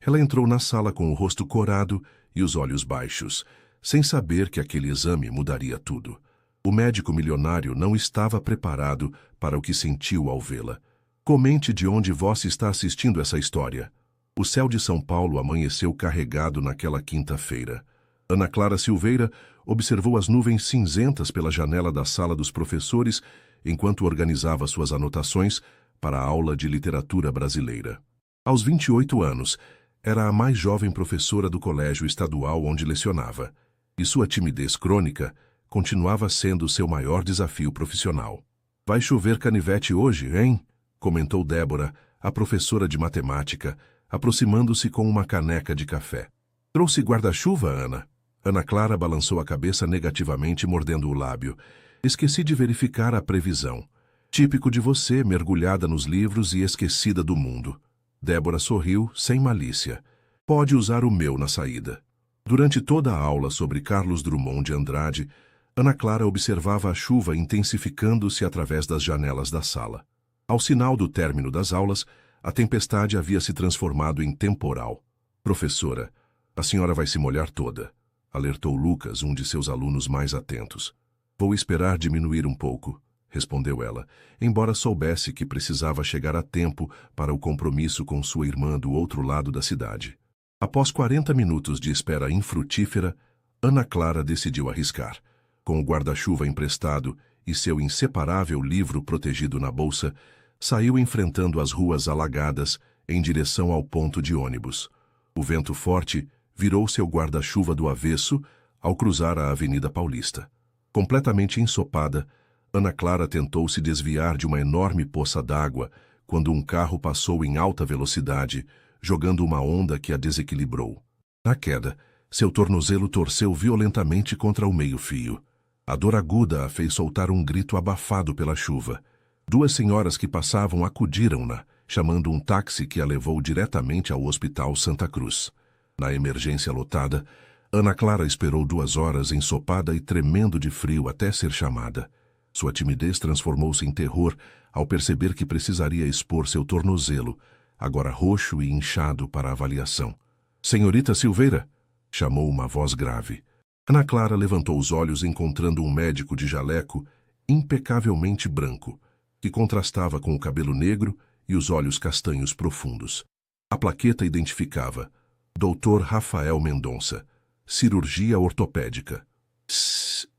Ela entrou na sala com o rosto corado e os olhos baixos, sem saber que aquele exame mudaria tudo. O médico milionário não estava preparado para o que sentiu ao vê-la. Comente de onde você está assistindo essa história. O céu de São Paulo amanheceu carregado naquela quinta-feira. Ana Clara Silveira observou as nuvens cinzentas pela janela da sala dos professores enquanto organizava suas anotações para a aula de literatura brasileira. Aos 28 anos, era a mais jovem professora do colégio estadual onde lecionava, e sua timidez crônica continuava sendo seu maior desafio profissional. Vai chover canivete hoje, hein? Comentou Débora, a professora de matemática, aproximando-se com uma caneca de café. Trouxe guarda-chuva, Ana? Ana Clara balançou a cabeça negativamente, mordendo o lábio. Esqueci de verificar a previsão. Típico de você, mergulhada nos livros e esquecida do mundo. Débora sorriu, sem malícia. Pode usar o meu na saída. Durante toda a aula sobre Carlos Drummond de Andrade, Ana Clara observava a chuva intensificando-se através das janelas da sala. Ao sinal do término das aulas, a tempestade havia se transformado em temporal. Professora, a senhora vai se molhar toda, alertou Lucas, um de seus alunos mais atentos. Vou esperar diminuir um pouco, respondeu ela, embora soubesse que precisava chegar a tempo para o compromisso com sua irmã do outro lado da cidade. Após 40 minutos de espera infrutífera, Ana Clara decidiu arriscar. Com o guarda-chuva emprestado e seu inseparável livro protegido na bolsa, saiu enfrentando as ruas alagadas em direção ao ponto de ônibus. O vento forte virou seu guarda-chuva do avesso ao cruzar a Avenida Paulista. Completamente ensopada, Ana Clara tentou se desviar de uma enorme poça d'água quando um carro passou em alta velocidade, jogando uma onda que a desequilibrou. Na queda, seu tornozelo torceu violentamente contra o meio-fio. A dor aguda a fez soltar um grito abafado pela chuva. Duas senhoras que passavam acudiram-na, chamando um táxi que a levou diretamente ao Hospital Santa Cruz. Na emergência lotada, Ana Clara esperou 2 horas ensopada e tremendo de frio até ser chamada. Sua timidez transformou-se em terror ao perceber que precisaria expor seu tornozelo, agora roxo e inchado, para avaliação. Senhorita Silveira, chamou uma voz grave. Ana Clara levantou os olhos encontrando um médico de jaleco impecavelmente branco, que contrastava com o cabelo negro e os olhos castanhos profundos. A plaqueta identificava Dr. Rafael Mendonça, cirurgia ortopédica.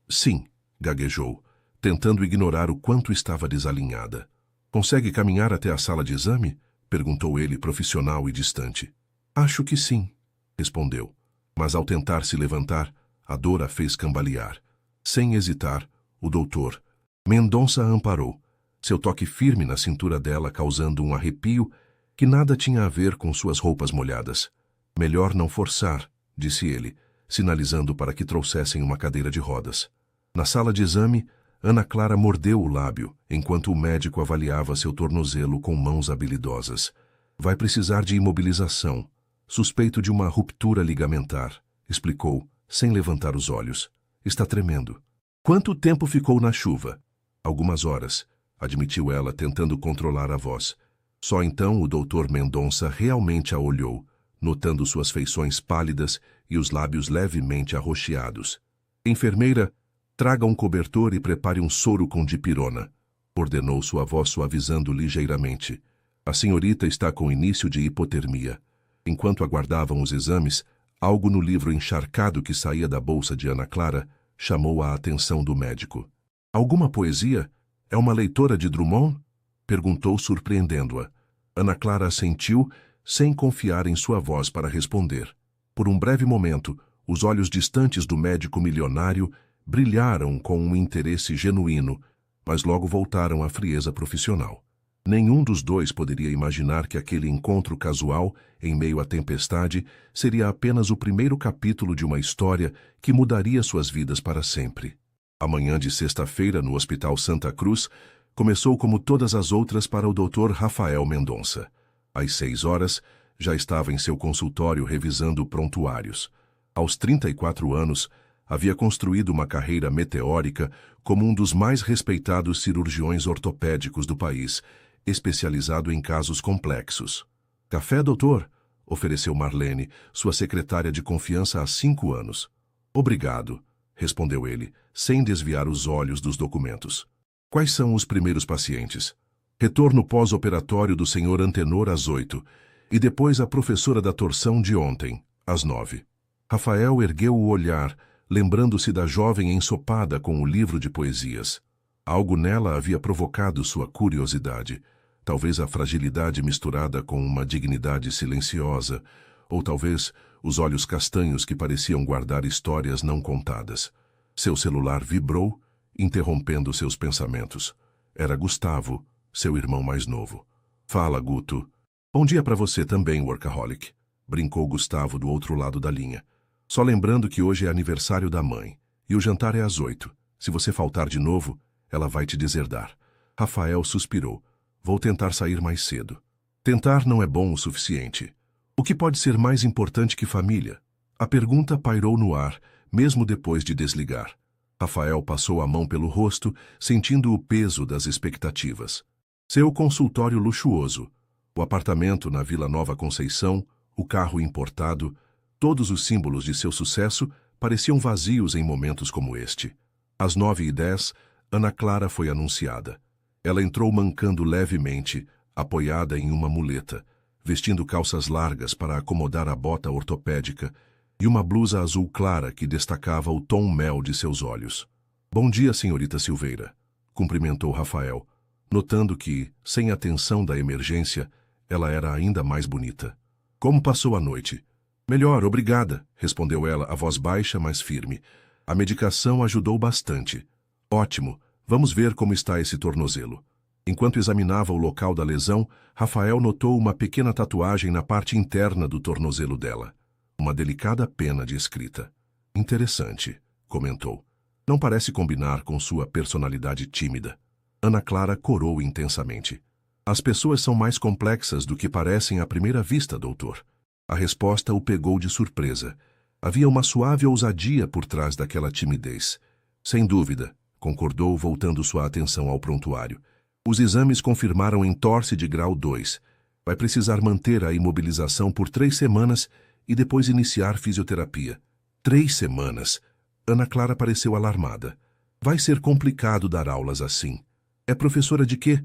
Sim, gaguejou, tentando ignorar o quanto estava desalinhada. Consegue caminhar até a sala de exame? Perguntou ele, profissional e distante. Acho que sim, respondeu, mas ao tentar se levantar, a dor a fez cambalear. Sem hesitar, o doutor Mendonça a amparou, seu toque firme na cintura dela causando um arrepio que nada tinha a ver com suas roupas molhadas. Melhor não forçar, disse ele, sinalizando para que trouxessem uma cadeira de rodas. Na sala de exame, Ana Clara mordeu o lábio, enquanto o médico avaliava seu tornozelo com mãos habilidosas. Vai precisar de imobilização. Suspeito de uma ruptura ligamentar, explicou, sem levantar os olhos. Está tremendo. Quanto tempo ficou na chuva? Algumas horas, admitiu ela, tentando controlar a voz. Só então o doutor Mendonça realmente a olhou, notando suas feições pálidas e os lábios levemente arroxeados. Enfermeira, traga um cobertor e prepare um soro com dipirona, ordenou sua voz suavizando ligeiramente. A senhorita está com início de hipotermia. Enquanto aguardavam os exames, algo no livro encharcado que saía da bolsa de Ana Clara chamou a atenção do médico. Alguma poesia? É uma leitora de Drummond? Perguntou, surpreendendo-a. Ana Clara assentiu, sem confiar em sua voz para responder. Por um breve momento, os olhos distantes do médico milionário brilharam com um interesse genuíno, mas logo voltaram à frieza profissional. Nenhum dos dois poderia imaginar que aquele encontro casual, em meio à tempestade, seria apenas o primeiro capítulo de uma história que mudaria suas vidas para sempre. A manhã de sexta-feira, no Hospital Santa Cruz, começou como todas as outras para o Dr. Rafael Mendonça. Às 6 horas, já estava em seu consultório revisando prontuários. Aos 34 anos, havia construído uma carreira meteórica como um dos mais respeitados cirurgiões ortopédicos do país, especializado em casos complexos. Café, doutor? ofereceu Marlene, sua secretária de confiança há 5 anos. Obrigado, respondeu ele, sem desviar os olhos dos documentos. Quais são os primeiros pacientes? Retorno pós-operatório do Sr. Antenor às 8, e depois a professora da torção de ontem, às 9. Rafael ergueu o olhar, lembrando-se da jovem ensopada com o livro de poesias. Algo nela havia provocado sua curiosidade. Talvez a fragilidade misturada com uma dignidade silenciosa, ou talvez os olhos castanhos que pareciam guardar histórias não contadas. Seu celular vibrou, interrompendo seus pensamentos. Era Gustavo, seu irmão mais novo. Fala, Guto. Bom dia para você também, workaholic, brincou Gustavo do outro lado da linha. Só lembrando que hoje é aniversário da mãe, e o jantar é às 8. Se você faltar de novo, ela vai te deserdar. Rafael suspirou. Vou tentar sair mais cedo. Tentar não é bom o suficiente. O que pode ser mais importante que família? A pergunta pairou no ar, mesmo depois de desligar. Rafael passou a mão pelo rosto, sentindo o peso das expectativas. Seu consultório luxuoso, o apartamento na Vila Nova Conceição, o carro importado, todos os símbolos de seu sucesso pareciam vazios em momentos como este. Às 9h10, Ana Clara foi anunciada. Ela entrou mancando levemente, apoiada em uma muleta, vestindo calças largas para acomodar a bota ortopédica e uma blusa azul clara que destacava o tom mel de seus olhos. Bom dia, senhorita Silveira, cumprimentou Rafael, notando que, sem a tensão da emergência, ela era ainda mais bonita. Como passou a noite? Melhor, obrigada, respondeu ela, a voz baixa, mas firme. A medicação ajudou bastante. Ótimo. Vamos ver como está esse tornozelo. Enquanto examinava o local da lesão, Rafael notou uma pequena tatuagem na parte interna do tornozelo dela. Uma delicada pena de escrita. Interessante, comentou. Não parece combinar com sua personalidade tímida. Ana Clara corou intensamente. As pessoas são mais complexas do que parecem à primeira vista, doutor. A resposta o pegou de surpresa. Havia uma suave ousadia por trás daquela timidez. Sem dúvida, concordou, voltando sua atenção ao prontuário. Os exames confirmaram entorse de grau 2. Vai precisar manter a imobilização por 3 semanas e depois iniciar fisioterapia. 3 semanas? Ana Clara pareceu alarmada. Vai ser complicado dar aulas assim. É professora de quê?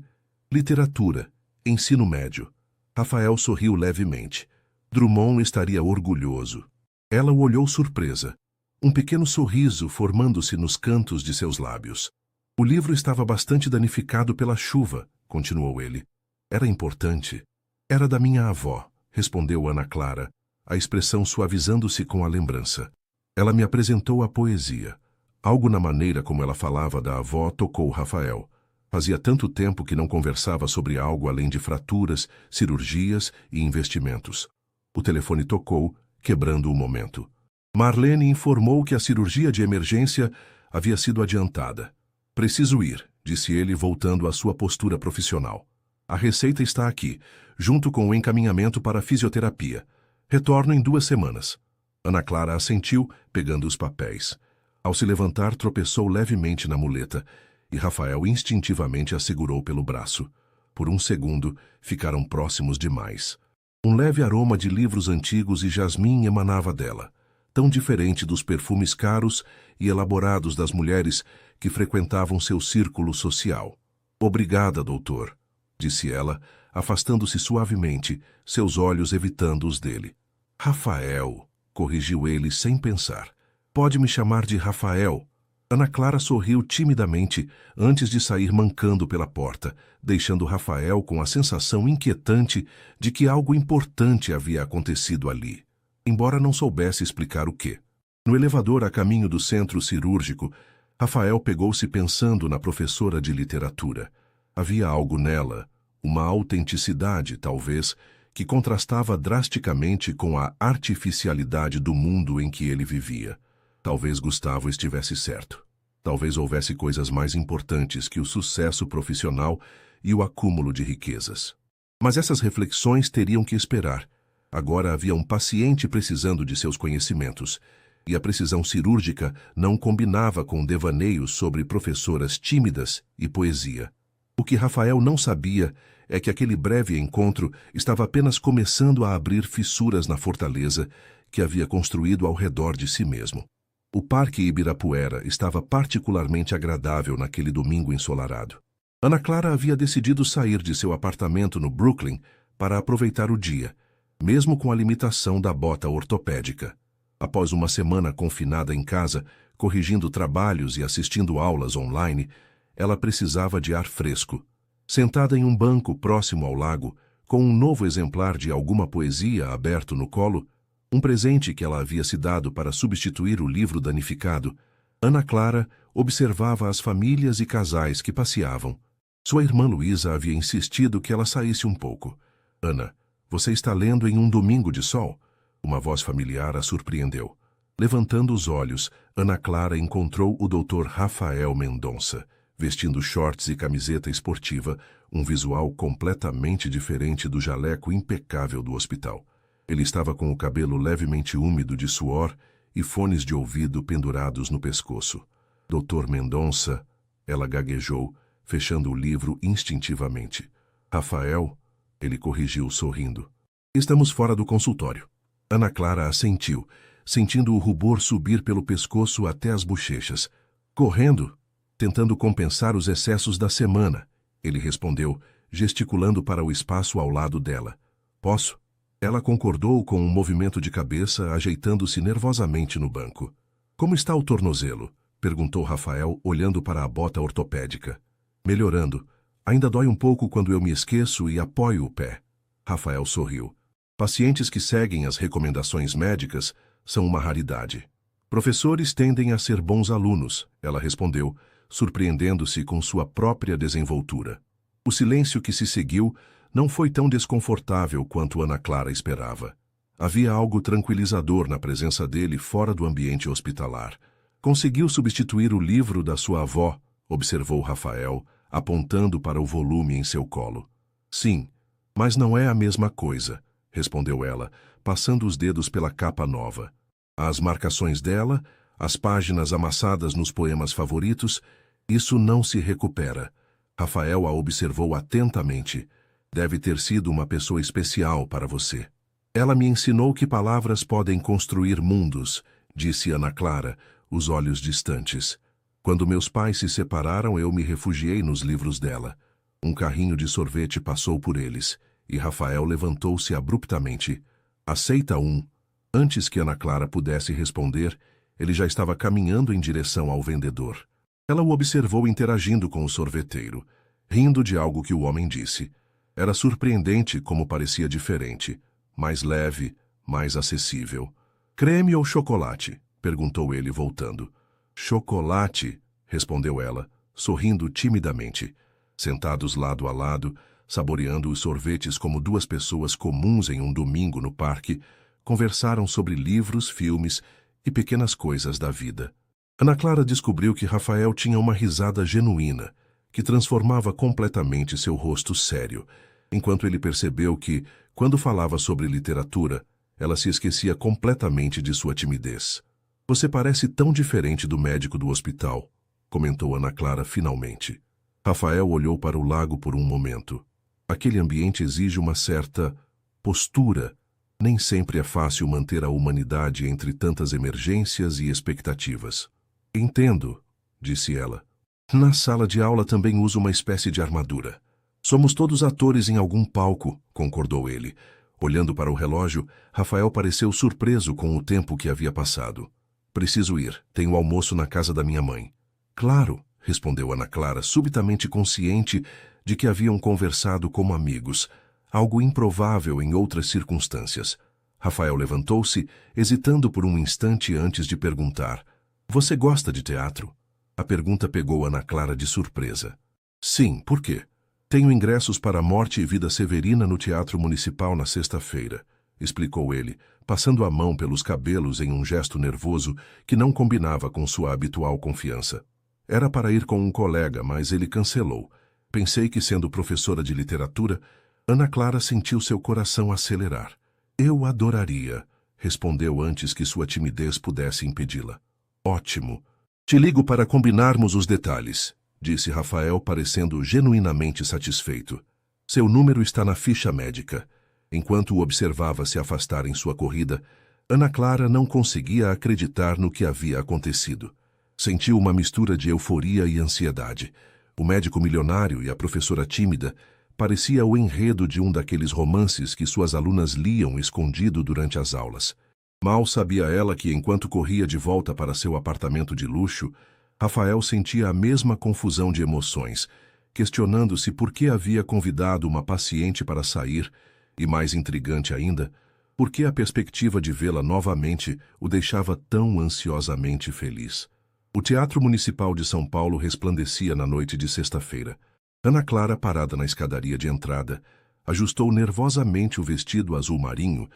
Literatura. Ensino médio. Rafael sorriu levemente. Drummond estaria orgulhoso. Ela o olhou surpresa. Um pequeno sorriso formando-se nos cantos de seus lábios. O livro estava bastante danificado pela chuva, continuou ele. Era importante. Era da minha avó, respondeu Ana Clara, a expressão suavizando-se com a lembrança. Ela me apresentou a poesia. Algo na maneira como ela falava da avó tocou Rafael. Fazia tanto tempo que não conversava sobre algo além de fraturas, cirurgias e investimentos. O telefone tocou, quebrando o momento. Marlene informou que a cirurgia de emergência havia sido adiantada. Preciso ir, disse ele, voltando à sua postura profissional. A receita está aqui, junto com o encaminhamento para a fisioterapia. Retorno em 2 semanas. Ana Clara assentiu, pegando os papéis. Ao se levantar, tropeçou levemente na muleta, e Rafael instintivamente a segurou pelo braço. Por um segundo, ficaram próximos demais. Um leve aroma de livros antigos e jasmim emanava dela, tão diferente dos perfumes caros e elaborados das mulheres que frequentavam seu círculo social. Obrigada, doutor, disse ela, afastando-se suavemente, seus olhos evitando os dele. Rafael, corrigiu ele sem pensar. Pode me chamar de Rafael. Ana Clara sorriu timidamente antes de sair mancando pela porta, deixando Rafael com a sensação inquietante de que algo importante havia acontecido ali, embora não soubesse explicar o quê. No elevador a caminho do centro cirúrgico, Rafael pegou-se pensando na professora de literatura. Havia algo nela, uma autenticidade, talvez, que contrastava drasticamente com a artificialidade do mundo em que ele vivia. Talvez Gustavo estivesse certo. Talvez houvesse coisas mais importantes que o sucesso profissional e o acúmulo de riquezas. Mas essas reflexões teriam que esperar. Agora havia um paciente precisando de seus conhecimentos, e a precisão cirúrgica não combinava com devaneios sobre professoras tímidas e poesia. O que Rafael não sabia é que aquele breve encontro estava apenas começando a abrir fissuras na fortaleza que havia construído ao redor de si mesmo. O Parque Ibirapuera estava particularmente agradável naquele domingo ensolarado. Ana Clara havia decidido sair de seu apartamento no Brooklyn para aproveitar o dia, mesmo com a limitação da bota ortopédica. Após uma semana confinada em casa, corrigindo trabalhos e assistindo aulas online, ela precisava de ar fresco. Sentada em um banco próximo ao lago, com um novo exemplar de alguma poesia aberto no colo, um presente que ela havia se dado para substituir o livro danificado, Ana Clara observava as famílias e casais que passeavam. Sua irmã Luísa havia insistido que ela saísse um pouco. Ana, você está lendo em um domingo de sol? Uma voz familiar a surpreendeu. Levantando os olhos, Ana Clara encontrou o Dr. Rafael Mendonça, vestindo shorts e camiseta esportiva, um visual completamente diferente do jaleco impecável do hospital. Ele estava com o cabelo levemente úmido de suor e fones de ouvido pendurados no pescoço. Dr. Mendonça, ela gaguejou, fechando o livro instintivamente. Rafael, ele corrigiu sorrindo. Estamos fora do consultório. Ana Clara assentiu, sentindo o rubor subir pelo pescoço até as bochechas. Correndo, tentando compensar os excessos da semana, ele respondeu, gesticulando para o espaço ao lado dela. Posso? Ela concordou com um movimento de cabeça, ajeitando-se nervosamente no banco. Como está o tornozelo? Perguntou Rafael, olhando para a bota ortopédica. Melhorando. Ainda dói um pouco quando eu me esqueço e apoio o pé. Rafael sorriu. Pacientes que seguem as recomendações médicas são uma raridade. Professores tendem a ser bons alunos, ela respondeu, surpreendendo-se com sua própria desenvoltura. O silêncio que se seguiu não foi tão desconfortável quanto Ana Clara esperava. Havia algo tranquilizador na presença dele fora do ambiente hospitalar. Conseguiu substituir o livro da sua avó, observou Rafael, apontando para o volume em seu colo. Sim, mas não é a mesma coisa, respondeu ela, passando os dedos pela capa nova. As marcações dela, as páginas amassadas nos poemas favoritos, isso não se recupera. Rafael a observou atentamente. Deve ter sido uma pessoa especial para você. Ela me ensinou que palavras podem construir mundos, disse Ana Clara, os olhos distantes. Quando meus pais se separaram, eu me refugiei nos livros dela. Um carrinho de sorvete passou por eles, e Rafael levantou-se abruptamente. Aceita um. Antes que Ana Clara pudesse responder, ele já estava caminhando em direção ao vendedor. Ela o observou interagindo com o sorveteiro, rindo de algo que o homem disse. Era surpreendente como parecia diferente, mais leve, mais acessível. Creme ou chocolate? Perguntou ele, voltando. Chocolate, respondeu ela, sorrindo timidamente. Sentados lado a lado, saboreando os sorvetes como duas pessoas comuns em um domingo no parque, conversaram sobre livros, filmes e pequenas coisas da vida. Ana Clara descobriu que Rafael tinha uma risada genuína, que transformava completamente seu rosto sério, enquanto ele percebeu que, quando falava sobre literatura, ela se esquecia completamente de sua timidez. Você parece tão diferente do médico do hospital, comentou Ana Clara finalmente. Rafael olhou para o lago por um momento. Aquele ambiente exige uma certa postura. Nem sempre é fácil manter a humanidade entre tantas emergências e expectativas. Entendo, disse ela. Na sala de aula também uso uma espécie de armadura. Somos todos atores em algum palco, concordou ele. Olhando para o relógio, Rafael pareceu surpreso com o tempo que havia passado. Preciso ir, tenho almoço na casa da minha mãe. Claro, respondeu Ana Clara, subitamente consciente de que haviam conversado como amigos, algo improvável em outras circunstâncias. Rafael levantou-se, hesitando por um instante antes de perguntar. Você gosta de teatro? A pergunta pegou Ana Clara de surpresa. Sim, por quê? Tenho ingressos para Morte e Vida Severina no Teatro Municipal na sexta-feira, explicou ele, passando a mão pelos cabelos em um gesto nervoso que não combinava com sua habitual confiança. Era para ir com um colega, mas ele cancelou. Pensei que, sendo professora de literatura, Ana Clara sentiu seu coração acelerar. Eu adoraria, respondeu antes que sua timidez pudesse impedi-la. Ótimo. Te ligo para combinarmos os detalhes, disse Rafael, parecendo genuinamente satisfeito. Seu número está na ficha médica. Enquanto o observava se afastar em sua corrida, Ana Clara não conseguia acreditar no que havia acontecido. Sentiu uma mistura de euforia e ansiedade. O médico milionário e a professora tímida parecia o enredo de um daqueles romances que suas alunas liam escondido durante as aulas. Mal sabia ela que, enquanto corria de volta para seu apartamento de luxo, Rafael sentia a mesma confusão de emoções, questionando-se por que havia convidado uma paciente para sair e, mais intrigante ainda, por que a perspectiva de vê-la novamente o deixava tão ansiosamente feliz. O Teatro Municipal de São Paulo resplandecia na noite de sexta-feira. Ana Clara, parada na escadaria de entrada, ajustou nervosamente o vestido azul marinho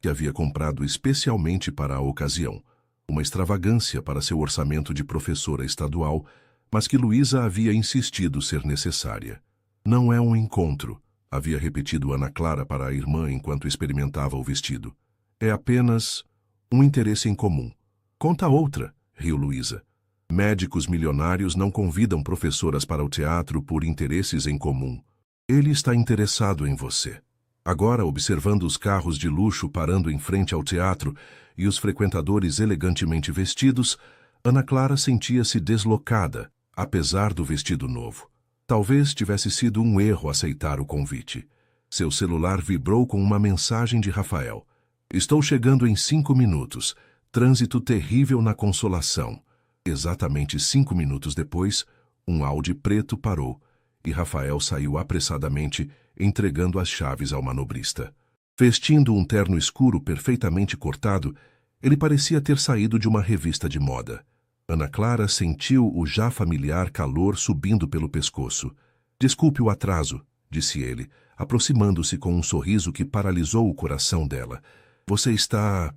que havia comprado especialmente para a ocasião, uma extravagância para seu orçamento de professora estadual, mas que Luísa havia insistido ser necessária. Não é um encontro, havia repetido Ana Clara para a irmã enquanto experimentava o vestido. É apenas um interesse em comum. Conta outra, riu Luísa. Médicos milionários não convidam professoras para o teatro por interesses em comum. Ele está interessado em você. Agora, observando os carros de luxo parando em frente ao teatro e os frequentadores elegantemente vestidos, Ana Clara sentia-se deslocada, apesar do vestido novo. Talvez tivesse sido um erro aceitar o convite. Seu celular vibrou com uma mensagem de Rafael. Estou chegando em 5 minutos. Trânsito terrível na Consolação. Exatamente 5 minutos depois, um Audi preto parou e Rafael saiu apressadamente, entregando as chaves ao manobrista. Vestindo um terno escuro perfeitamente cortado, ele parecia ter saído de uma revista de moda. Ana Clara sentiu o já familiar calor subindo pelo pescoço. Desculpe o atraso, disse ele, aproximando-se com um sorriso que paralisou o coração dela. Você está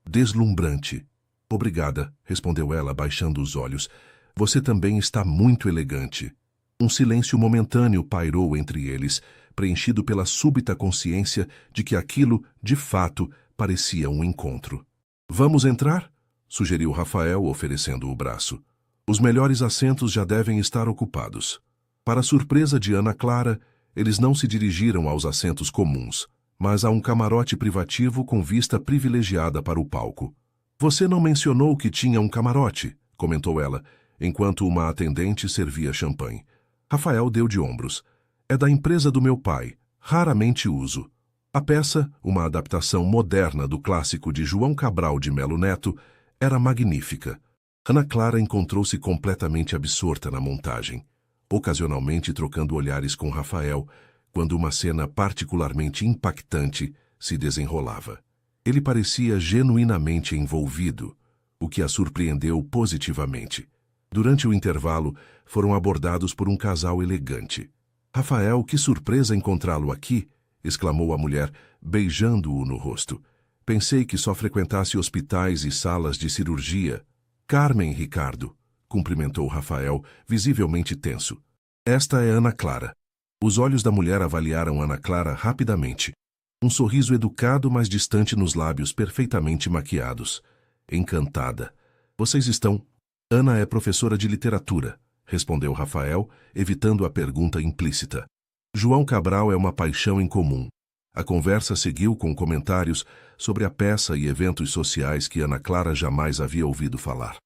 deslumbrante. Obrigada, respondeu ela, baixando os olhos. Você também está muito elegante. Um silêncio momentâneo pairou entre eles, preenchido pela súbita consciência de que aquilo, de fato, parecia um encontro. Vamos entrar? Sugeriu Rafael, oferecendo o braço. Os melhores assentos já devem estar ocupados. Para surpresa de Ana Clara, eles não se dirigiram aos assentos comuns, mas a um camarote privativo com vista privilegiada para o palco. Você não mencionou que tinha um camarote, comentou ela, enquanto uma atendente servia champanhe. Rafael deu de ombros. É da empresa do meu pai. Raramente uso. A peça, uma adaptação moderna do clássico de João Cabral de Melo Neto, era magnífica. Ana Clara encontrou-se completamente absorta na montagem, ocasionalmente trocando olhares com Rafael, quando uma cena particularmente impactante se desenrolava. Ele parecia genuinamente envolvido, o que a surpreendeu positivamente. Durante o intervalo, foram abordados por um casal elegante. Rafael, que surpresa encontrá-lo aqui! Exclamou a mulher, beijando-o no rosto. Pensei que só frequentasse hospitais e salas de cirurgia. Carmen Ricardo, cumprimentou Rafael, visivelmente tenso. Esta é Ana Clara. Os olhos da mulher avaliaram Ana Clara rapidamente. Um sorriso educado, mas distante nos lábios perfeitamente maquiados. Encantada. Vocês estão... Ana é professora de literatura, respondeu Rafael, evitando a pergunta implícita. João Cabral é uma paixão em comum. A conversa seguiu com comentários sobre a peça e eventos sociais que Ana Clara jamais havia ouvido falar.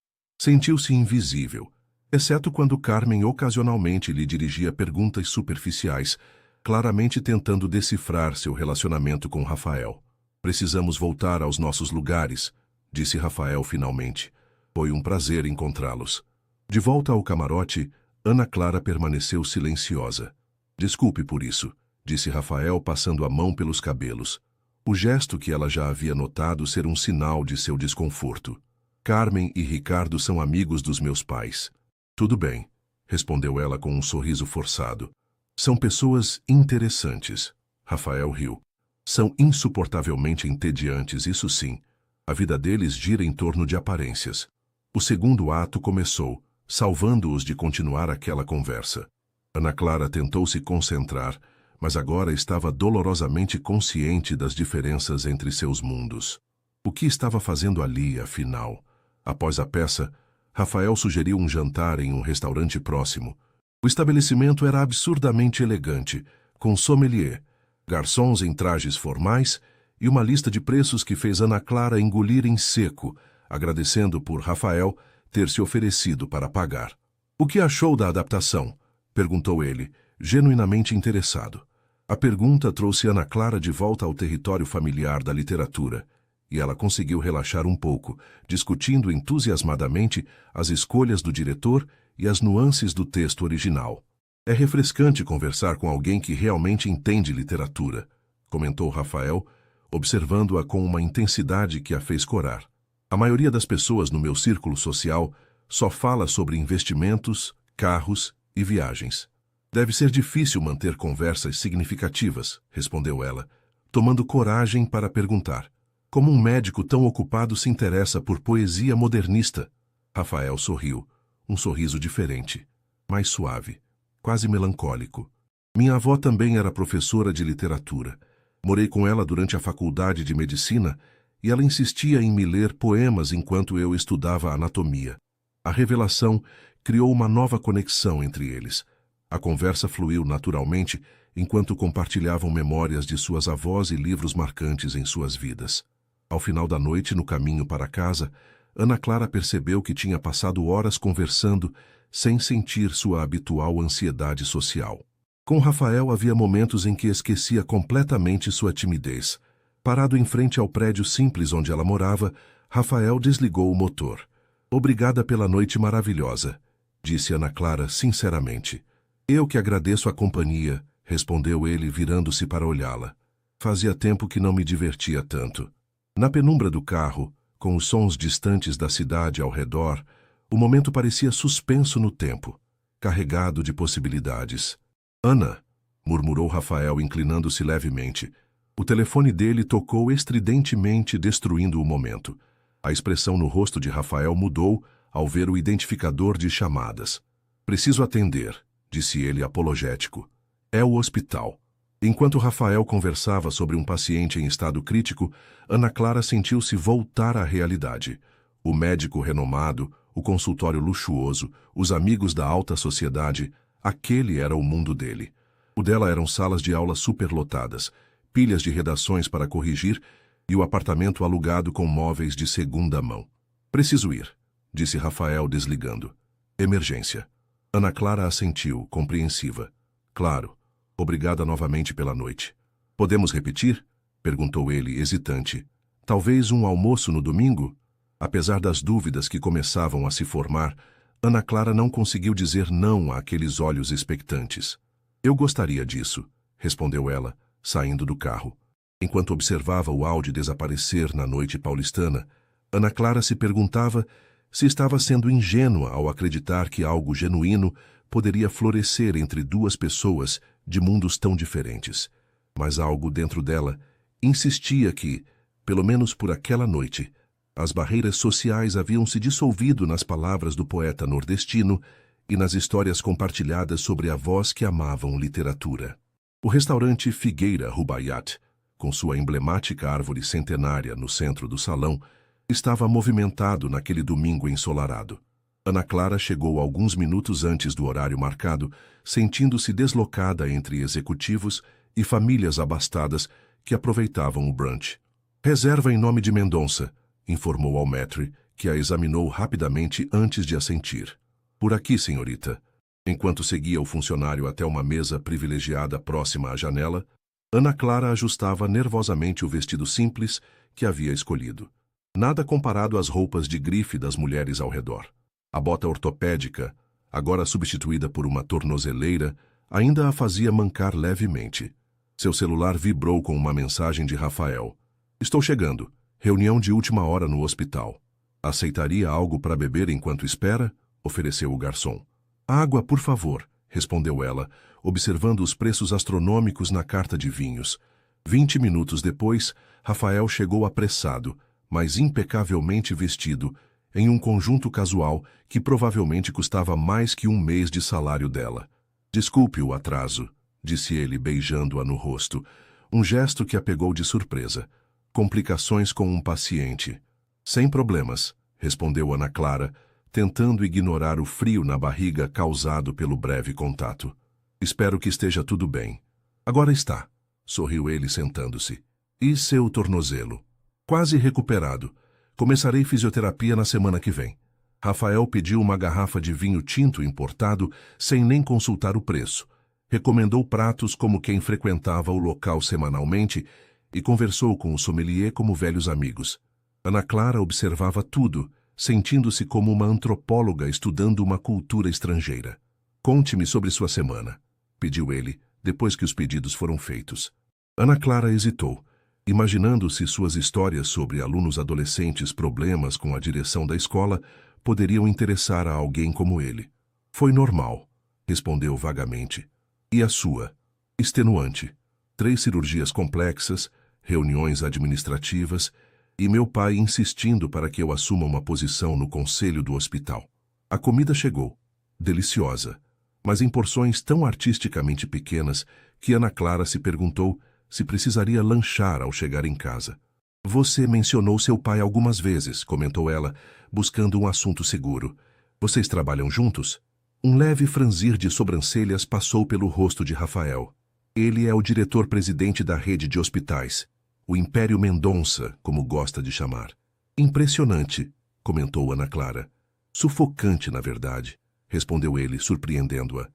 Sentiu-se invisível, exceto quando Carmen ocasionalmente lhe dirigia perguntas superficiais, claramente tentando decifrar seu relacionamento com Rafael. Precisamos voltar aos nossos lugares, disse Rafael finalmente. Foi um prazer encontrá-los. De volta ao camarote, Ana Clara permaneceu silenciosa. Desculpe por isso, disse Rafael, passando a mão pelos cabelos. O gesto que ela já havia notado ser um sinal de seu desconforto. Carmen e Ricardo são amigos dos meus pais. Tudo bem, respondeu ela com um sorriso forçado. São pessoas interessantes. Rafael riu. São insuportavelmente entediantes, isso sim. A vida deles gira em torno de aparências. O segundo ato começou, salvando-os de continuar aquela conversa. Ana Clara tentou se concentrar, mas agora estava dolorosamente consciente das diferenças entre seus mundos. O que estava fazendo ali, afinal? Após a peça, Rafael sugeriu um jantar em um restaurante próximo. O estabelecimento era absurdamente elegante, com sommelier, garçons em trajes formais e uma lista de preços que fez Ana Clara engolir em seco, agradecendo por Rafael ter se oferecido para pagar. "O que achou da adaptação?" perguntou ele, genuinamente interessado. A pergunta trouxe Ana Clara de volta ao território familiar da literatura, e ela conseguiu relaxar um pouco, discutindo entusiasmadamente as escolhas do diretor e as nuances do texto original. "É refrescante conversar com alguém que realmente entende literatura", comentou Rafael, observando-a com uma intensidade que a fez corar. "A maioria das pessoas no meu círculo social só fala sobre investimentos, carros e viagens. Deve ser difícil manter conversas significativas", respondeu ela, tomando coragem para perguntar: "Como um médico tão ocupado se interessa por poesia modernista?" Rafael sorriu, um sorriso diferente, mais suave, quase melancólico. "Minha avó também era professora de literatura. Morei com ela durante a faculdade de medicina e ela insistia em me ler poemas enquanto eu estudava anatomia. A revelação criou uma nova conexão entre eles. A conversa fluiu naturalmente enquanto compartilhavam memórias de suas avós e livros marcantes em suas vidas. Ao final da noite, no caminho para casa, Ana Clara percebeu que tinha passado horas conversando sem sentir sua habitual ansiedade social. Com Rafael havia momentos em que esquecia completamente sua timidez. Parado em frente ao prédio simples onde ela morava, Rafael desligou o motor. "Obrigada pela noite maravilhosa", disse Ana Clara sinceramente. "Eu que agradeço a companhia", respondeu ele, virando-se para olhá-la. Fazia tempo que não me divertia tanto. Na penumbra do carro, com os sons distantes da cidade ao redor, o momento parecia suspenso no tempo, carregado de possibilidades. "Ana", murmurou Rafael, inclinando-se levemente. O telefone dele tocou estridentemente, destruindo o momento. A expressão no rosto de Rafael mudou ao ver o identificador de chamadas. "Preciso atender", disse ele apologético. "É o hospital." Enquanto Rafael conversava sobre um paciente em estado crítico, Ana Clara sentiu-se voltar à realidade. O médico renomado, o consultório luxuoso, os amigos da alta sociedade, aquele era o mundo dele. O dela eram salas de aula superlotadas, pilhas de redações para corrigir e o apartamento alugado com móveis de segunda mão. "Preciso ir", disse Rafael, desligando. "Emergência." Ana Clara assentiu, compreensiva. "Claro. Obrigada novamente pela noite." "Podemos repetir?" perguntou ele, hesitante. "Talvez um almoço no domingo?" Apesar das dúvidas que começavam a se formar, Ana Clara não conseguiu dizer não àqueles olhos expectantes. "Eu gostaria disso", respondeu ela, saindo do carro. Enquanto observava o Audi desaparecer na noite paulistana, Ana Clara se perguntava se estava sendo ingênua ao acreditar que algo genuíno poderia florescer entre duas pessoas de mundos tão diferentes. Mas algo dentro dela insistia que, pelo menos por aquela noite, as barreiras sociais haviam se dissolvido nas palavras do poeta nordestino e nas histórias compartilhadas sobre avós que amavam literatura. O restaurante Figueira Rubaiyat, com sua emblemática árvore centenária no centro do salão, estava movimentado naquele domingo ensolarado. Ana Clara chegou alguns minutos antes do horário marcado, sentindo-se deslocada entre executivos e famílias abastadas que aproveitavam o brunch. "Reserva em nome de Mendonça", informou ao maître, que a examinou rapidamente antes de assentir. "Por aqui, senhorita." Enquanto seguia o funcionário até uma mesa privilegiada próxima à janela, Ana Clara ajustava nervosamente o vestido simples que havia escolhido. Nada comparado às roupas de grife das mulheres ao redor. A bota ortopédica, agora substituída por uma tornozeleira, ainda a fazia mancar levemente. Seu celular vibrou com uma mensagem de Rafael. "Estou chegando. Reunião de última hora no hospital." "Aceitaria algo para beber enquanto espera?" ofereceu o garçom. "Água, por favor", respondeu ela, observando os preços astronômicos na carta de vinhos. 20 minutos depois, Rafael chegou apressado, mas impecavelmente vestido, em um conjunto casual que provavelmente custava mais que um mês de salário dela. "Desculpe o atraso", disse ele, beijando-a no rosto, um gesto que a pegou de surpresa. "Complicações com um paciente." "Sem problemas", respondeu Ana Clara, tentando ignorar o frio na barriga causado pelo breve contato. Espero que esteja tudo bem. Agora está, sorriu ele sentando-se. E seu tornozelo? Quase recuperado. Começarei fisioterapia na semana que vem. Rafael pediu uma garrafa de vinho tinto importado sem nem consultar o preço. Recomendou pratos como quem frequentava o local semanalmente e conversou com o sommelier como velhos amigos. Ana Clara observava tudo, sentindo-se como uma antropóloga estudando uma cultura estrangeira. Conte-me sobre sua semana, pediu ele, depois que os pedidos foram feitos. Ana Clara hesitou, imaginando se suas histórias sobre alunos adolescentes problemas com a direção da escola poderiam interessar a alguém como ele. Foi normal, respondeu vagamente. E a sua? Extenuante. 3 cirurgias complexas, reuniões administrativas e meu pai insistindo para que eu assuma uma posição no conselho do hospital. A comida chegou, deliciosa, mas em porções tão artisticamente pequenas que Ana Clara se perguntou se precisaria lanchar ao chegar em casa. Você mencionou seu pai algumas vezes, comentou ela, buscando um assunto seguro. Vocês trabalham juntos? Um leve franzir de sobrancelhas passou pelo rosto de Rafael. Ele é o diretor-presidente da rede de hospitais, o Império Mendonça, como gosta de chamar. Impressionante, comentou Ana Clara. Sufocante, na verdade, respondeu ele, surpreendendo-a.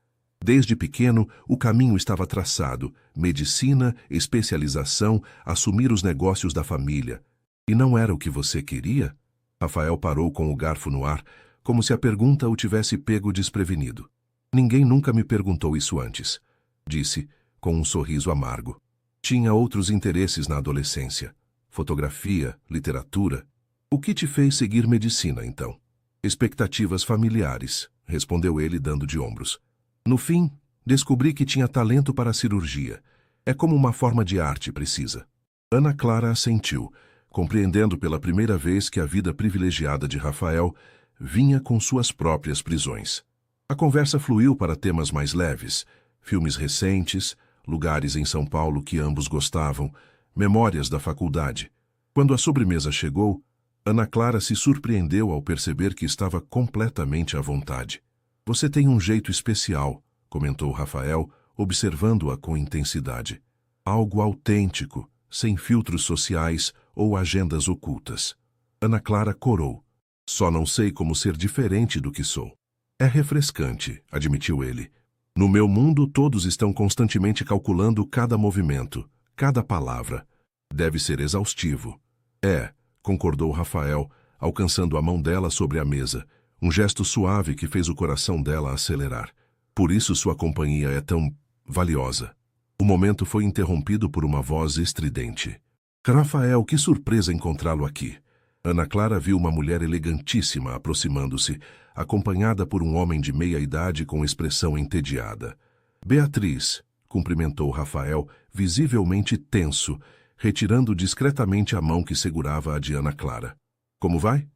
Desde pequeno, o caminho estava traçado, medicina, especialização, assumir os negócios da família. E não era o que você queria? Rafael parou com o garfo no ar, como se a pergunta o tivesse pego desprevenido. Ninguém nunca me perguntou isso antes, disse, com um sorriso amargo. Tinha outros interesses na adolescência. Fotografia, literatura. O que te fez seguir medicina, então? Expectativas familiares, respondeu ele dando de ombros. No fim, descobri que tinha talento para a cirurgia. É como uma forma de arte precisa. Ana Clara assentiu, compreendendo pela primeira vez que a vida privilegiada de Rafael vinha com suas próprias prisões. A conversa fluiu para temas mais leves, filmes recentes, lugares em São Paulo que ambos gostavam, memórias da faculdade. Quando a sobremesa chegou, Ana Clara se surpreendeu ao perceber que estava completamente à vontade. Você tem um jeito especial, comentou Rafael, observando-a com intensidade. Algo autêntico, sem filtros sociais ou agendas ocultas. Ana Clara corou. Só não sei como ser diferente do que sou. É refrescante, admitiu ele. No meu mundo, todos estão constantemente calculando cada movimento, cada palavra. Deve ser exaustivo. É, concordou Rafael, alcançando a mão dela sobre a mesa, um gesto suave que fez o coração dela acelerar. Por isso sua companhia é tão valiosa. O momento foi interrompido por uma voz estridente. Rafael, que surpresa encontrá-lo aqui. Ana Clara viu uma mulher elegantíssima aproximando-se, acompanhada por um homem de meia idade com expressão entediada. Beatriz, cumprimentou Rafael, visivelmente tenso, retirando discretamente a mão que segurava a de Ana Clara. Como vai?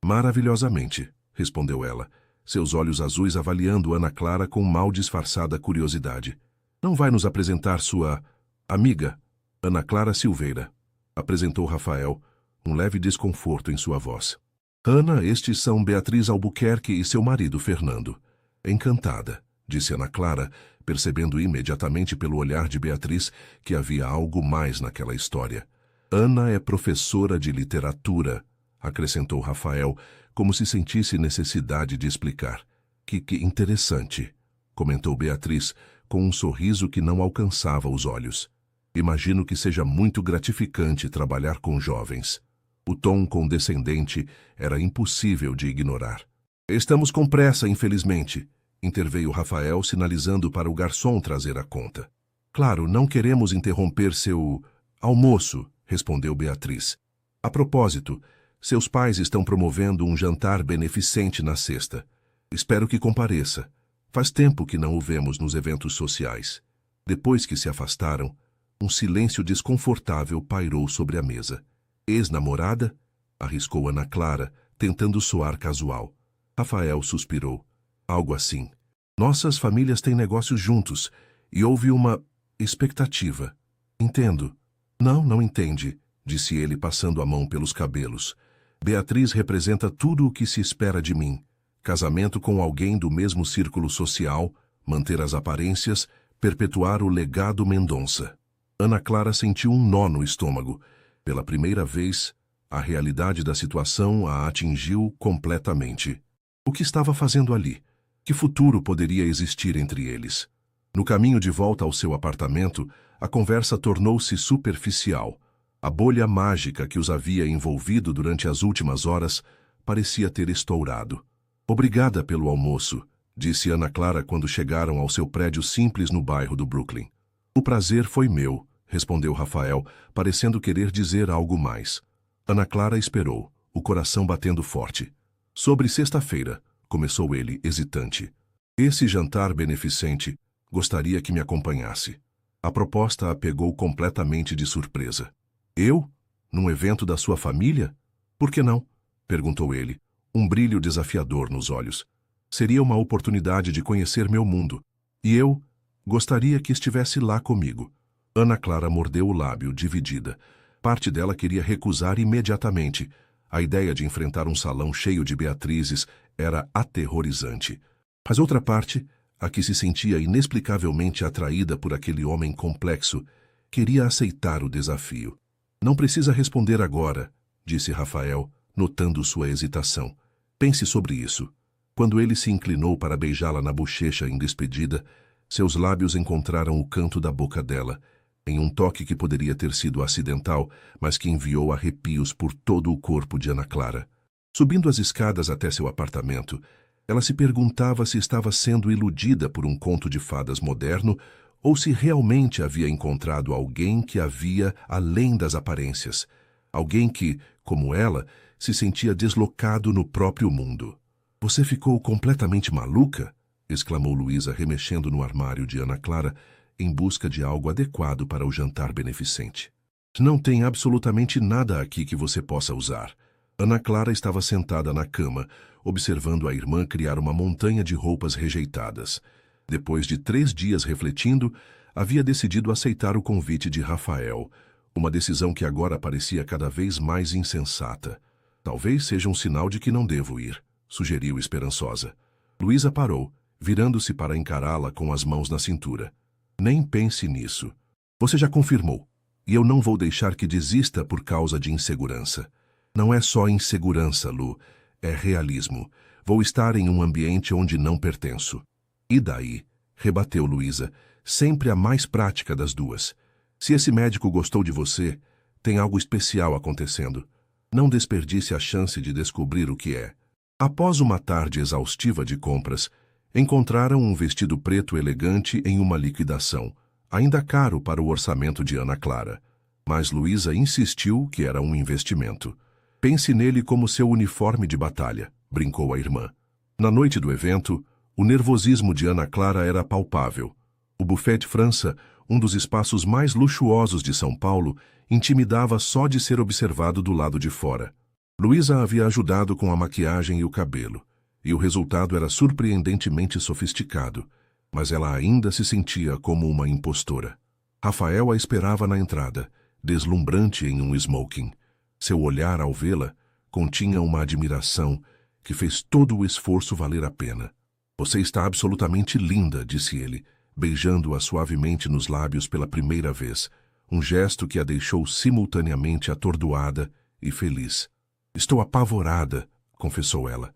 Maravilhosamente, respondeu ela, seus olhos azuis avaliando Ana Clara com mal disfarçada curiosidade. Não vai nos apresentar sua amiga? Ana Clara Silveira, apresentou Rafael, um leve desconforto em sua voz. Ana, estes são Beatriz Albuquerque e seu marido, Fernando. Encantada, disse Ana Clara, percebendo imediatamente pelo olhar de Beatriz que havia algo mais naquela história. Ana é professora de literatura, acrescentou Rafael, como se sentisse necessidade de explicar. Que interessante, comentou Beatriz, com um sorriso que não alcançava os olhos. Imagino que seja muito gratificante trabalhar com jovens. O tom condescendente era impossível de ignorar. Estamos com pressa, infelizmente, interveio Rafael, sinalizando para o garçom trazer a conta. Claro, não queremos interromper seu almoço, respondeu Beatriz. A propósito, seus pais estão promovendo um jantar beneficente na sexta. Espero que compareça. Faz tempo que não o vemos nos eventos sociais. Depois que se afastaram, um silêncio desconfortável pairou sobre a mesa. Ex-namorada? Arriscou Ana Clara, tentando soar casual. Rafael suspirou. Algo assim. Nossas famílias têm negócios juntos, e houve uma expectativa. Entendo. Não entende, disse ele passando a mão pelos cabelos. Beatriz representa tudo o que se espera de mim. Casamento com alguém do mesmo círculo social, manter as aparências, perpetuar o legado Mendonça. Ana Clara sentiu um nó no estômago. Pela primeira vez, a realidade da situação a atingiu completamente. O que estava fazendo ali? Que futuro poderia existir entre eles? No caminho de volta ao seu apartamento, a conversa tornou-se superficial. A bolha mágica que os havia envolvido durante as últimas horas parecia ter estourado. Obrigada pelo almoço, disse Ana Clara quando chegaram ao seu prédio simples no bairro do Brooklyn. O prazer foi meu, respondeu Rafael, parecendo querer dizer algo mais. Ana Clara esperou, o coração batendo forte. Sobre sexta-feira, começou ele, hesitante. Esse jantar beneficente, gostaria que me acompanhasse. A proposta a pegou completamente de surpresa. Eu? Num evento da sua família? Por que não? Perguntou ele, um brilho desafiador nos olhos. Seria uma oportunidade de conhecer meu mundo. E eu gostaria que estivesse lá comigo. Ana Clara mordeu o lábio, dividida. Parte dela queria recusar imediatamente. A ideia de enfrentar um salão cheio de Beatrizes era aterrorizante. Mas outra parte, a que se sentia inexplicavelmente atraída por aquele homem complexo, queria aceitar o desafio. Não precisa responder agora, disse Rafael, notando sua hesitação. Pense sobre isso. Quando ele se inclinou para beijá-la na bochecha em despedida, seus lábios encontraram o canto da boca dela, em um toque que poderia ter sido acidental, mas que enviou arrepios por todo o corpo de Ana Clara. Subindo as escadas até seu apartamento, ela se perguntava se estava sendo iludida por um conto de fadas moderno ou se realmente havia encontrado alguém que havia além das aparências, alguém que, como ela, se sentia deslocado no próprio mundo. "Você ficou completamente maluca?" exclamou Luísa, remexendo no armário de Ana Clara, em busca de algo adequado para o jantar beneficente. "Não tem absolutamente nada aqui que você possa usar." Ana Clara estava sentada na cama, observando a irmã criar uma montanha de roupas rejeitadas. Depois de 3 dias refletindo, havia decidido aceitar o convite de Rafael, uma decisão que agora parecia cada vez mais insensata. "Talvez seja um sinal de que não devo ir", sugeriu esperançosa. Luísa parou, virando-se para encará-la com as mãos na cintura. "Nem pense nisso. Você já confirmou, e eu não vou deixar que desista por causa de insegurança. Não é só insegurança, Lu, é realismo. Vou estar em um ambiente onde não pertenço." "E daí?" rebateu Luísa, sempre a mais prática das duas. "Se esse médico gostou de você, tem algo especial acontecendo. Não desperdice a chance de descobrir o que é." Após uma tarde exaustiva de compras, encontraram um vestido preto elegante em uma liquidação, ainda caro para o orçamento de Ana Clara. Mas Luísa insistiu que era um investimento. "Pense nele como seu uniforme de batalha", brincou a irmã. Na noite do evento, o nervosismo de Ana Clara era palpável. O Buffet França, um dos espaços mais luxuosos de São Paulo, intimidava só de ser observado do lado de fora. Luísa havia ajudado com a maquiagem e o cabelo, e o resultado era surpreendentemente sofisticado, mas ela ainda se sentia como uma impostora. Rafael a esperava na entrada, deslumbrante em um smoking. Seu olhar, ao vê-la, continha uma admiração que fez todo o esforço valer a pena. "Você está absolutamente linda", disse ele, beijando-a suavemente nos lábios pela primeira vez, um gesto que a deixou simultaneamente atordoada e feliz. "Estou apavorada", confessou ela.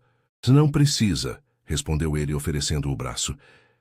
"Não precisa", respondeu ele, oferecendo o braço.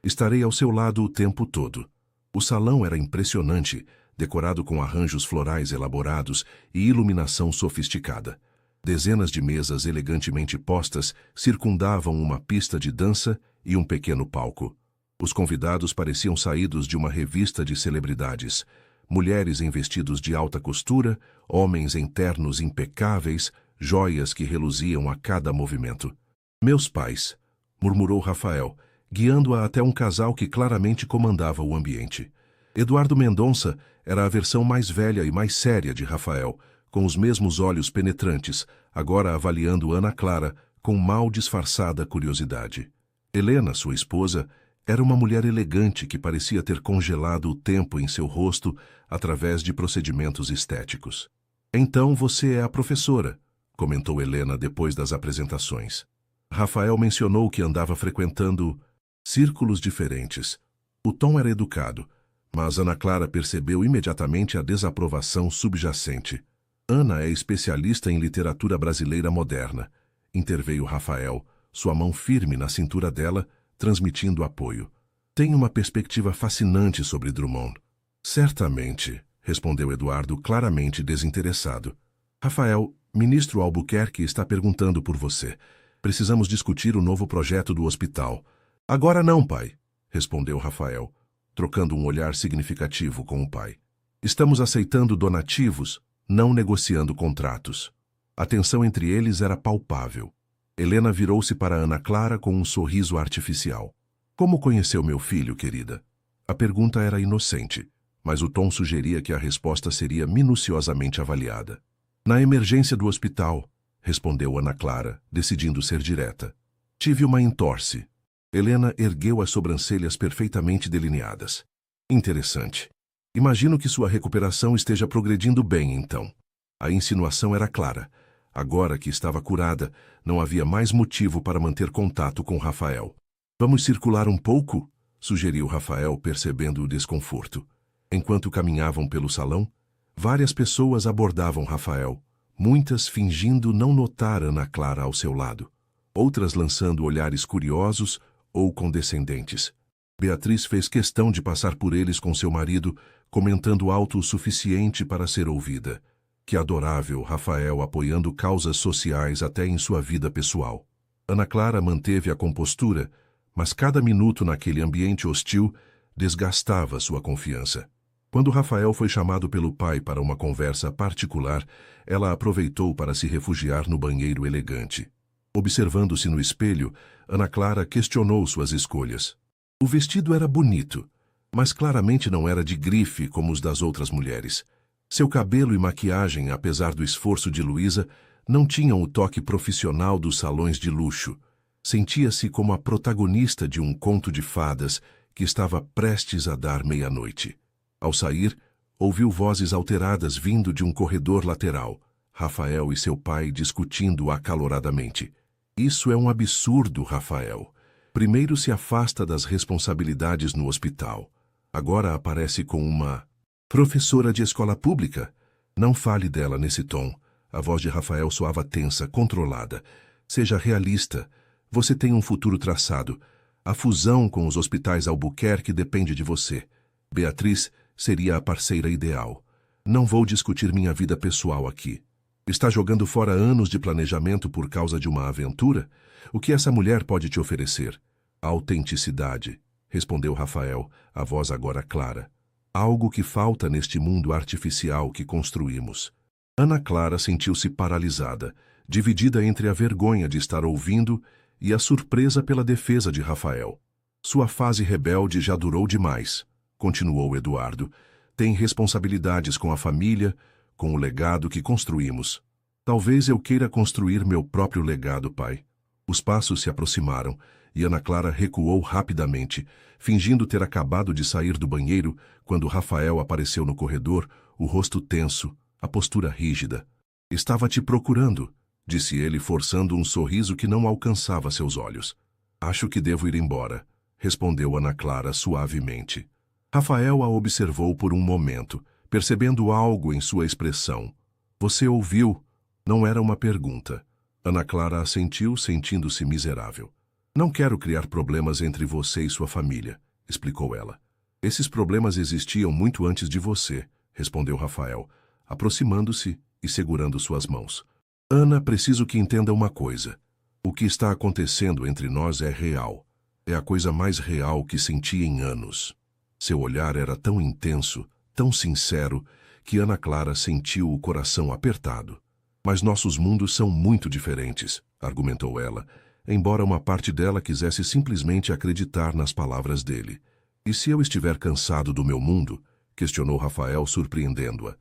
"Estarei ao seu lado o tempo todo." O salão era impressionante, decorado com arranjos florais elaborados e iluminação sofisticada. Dezenas de mesas elegantemente postas circundavam uma pista de dança e um pequeno palco. Os convidados pareciam saídos de uma revista de celebridades. Mulheres em vestidos de alta costura, homens em ternos impecáveis, joias que reluziam a cada movimento. "Meus pais", murmurou Rafael, guiando-a até um casal que claramente comandava o ambiente. Eduardo Mendonça era a versão mais velha e mais séria de Rafael, com os mesmos olhos penetrantes, agora avaliando Ana Clara com mal disfarçada curiosidade. Helena, sua esposa, era uma mulher elegante que parecia ter congelado o tempo em seu rosto através de procedimentos estéticos. "Então você é a professora", comentou Helena depois das apresentações. Rafael mencionou que andava frequentando círculos diferentes. O tom era educado, mas Ana Clara percebeu imediatamente a desaprovação subjacente. Ana é especialista em literatura brasileira moderna, interveio Rafael, sua mão firme na cintura dela, transmitindo apoio. Tem uma perspectiva fascinante sobre Drummond. Certamente, respondeu Eduardo, claramente desinteressado. Rafael, ministro Albuquerque está perguntando por você. Precisamos discutir o novo projeto do hospital. Agora não, pai, respondeu Rafael, trocando um olhar significativo com o pai. Estamos aceitando donativos, não negociando contratos. A tensão entre eles era palpável. Helena virou-se para Ana Clara com um sorriso artificial. Como conheceu meu filho, querida? A pergunta era inocente, mas o tom sugeria que a resposta seria minuciosamente avaliada. Na emergência do hospital, respondeu Ana Clara, decidindo ser direta. Tive uma entorse. Helena ergueu as sobrancelhas perfeitamente delineadas. Interessante. Imagino que sua recuperação esteja progredindo bem, então. A insinuação era clara. Agora que estava curada, não havia mais motivo para manter contato com Rafael. Vamos circular um pouco? Sugeriu Rafael, percebendo o desconforto. Enquanto caminhavam pelo salão, várias pessoas abordavam Rafael, muitas fingindo não notar Ana Clara ao seu lado, outras lançando olhares curiosos ou condescendentes. Beatriz fez questão de passar por eles com seu marido, comentando alto o suficiente para ser ouvida. Que adorável Rafael apoiando causas sociais até em sua vida pessoal. Ana Clara manteve a compostura, mas cada minuto naquele ambiente hostil desgastava sua confiança. Quando Rafael foi chamado pelo pai para uma conversa particular, ela aproveitou para se refugiar no banheiro elegante. Observando-se no espelho, Ana Clara questionou suas escolhas. O vestido era bonito, mas claramente não era de grife como os das outras mulheres. Seu cabelo e maquiagem, apesar do esforço de Luísa, não tinham o toque profissional dos salões de luxo. Sentia-se como a protagonista de um conto de fadas que estava prestes a dar meia-noite. Ao sair, ouviu vozes alteradas vindo de um corredor lateral. Rafael e seu pai discutindo acaloradamente. Isso é um absurdo, Rafael. Primeiro se afasta das responsabilidades no hospital. Agora aparece com uma professora de escola pública. Não fale dela nesse tom. A voz de Rafael soava tensa, controlada. Seja realista. Você tem um futuro traçado. A fusão com os hospitais Albuquerque depende de você. Beatriz seria a parceira ideal. Não vou discutir minha vida pessoal aqui. Está jogando fora anos de planejamento por causa de uma aventura? O que essa mulher pode te oferecer? Autenticidade, respondeu Rafael, a voz agora clara. Algo que falta neste mundo artificial que construímos. Ana Clara sentiu-se paralisada, dividida entre a vergonha de estar ouvindo e a surpresa pela defesa de Rafael. Sua fase rebelde já durou demais, continuou Eduardo. Tem responsabilidades com a família, com o legado que construímos. Talvez eu queira construir meu próprio legado, pai. Os passos se aproximaram e Ana Clara recuou rapidamente, fingindo ter acabado de sair do banheiro quando Rafael apareceu no corredor, o rosto tenso, a postura rígida. Estava te procurando, disse ele, forçando um sorriso que não alcançava seus olhos. Acho que devo ir embora, respondeu Ana Clara suavemente. Rafael a observou por um momento, percebendo algo em sua expressão. Você ouviu? Não era uma pergunta. Ana Clara assentiu, sentindo-se miserável. Não quero criar problemas entre você e sua família, explicou ela. Esses problemas existiam muito antes de você, respondeu Rafael, aproximando-se e segurando suas mãos. Ana, preciso que entenda uma coisa. O que está acontecendo entre nós é real. É a coisa mais real que senti em anos. Seu olhar era tão intenso, tão sincero, que Ana Clara sentiu o coração apertado. Mas nossos mundos são muito diferentes, argumentou ela, embora uma parte dela quisesse simplesmente acreditar nas palavras dele. E se eu estiver cansado do meu mundo? Questionou Rafael, surpreendendo-a.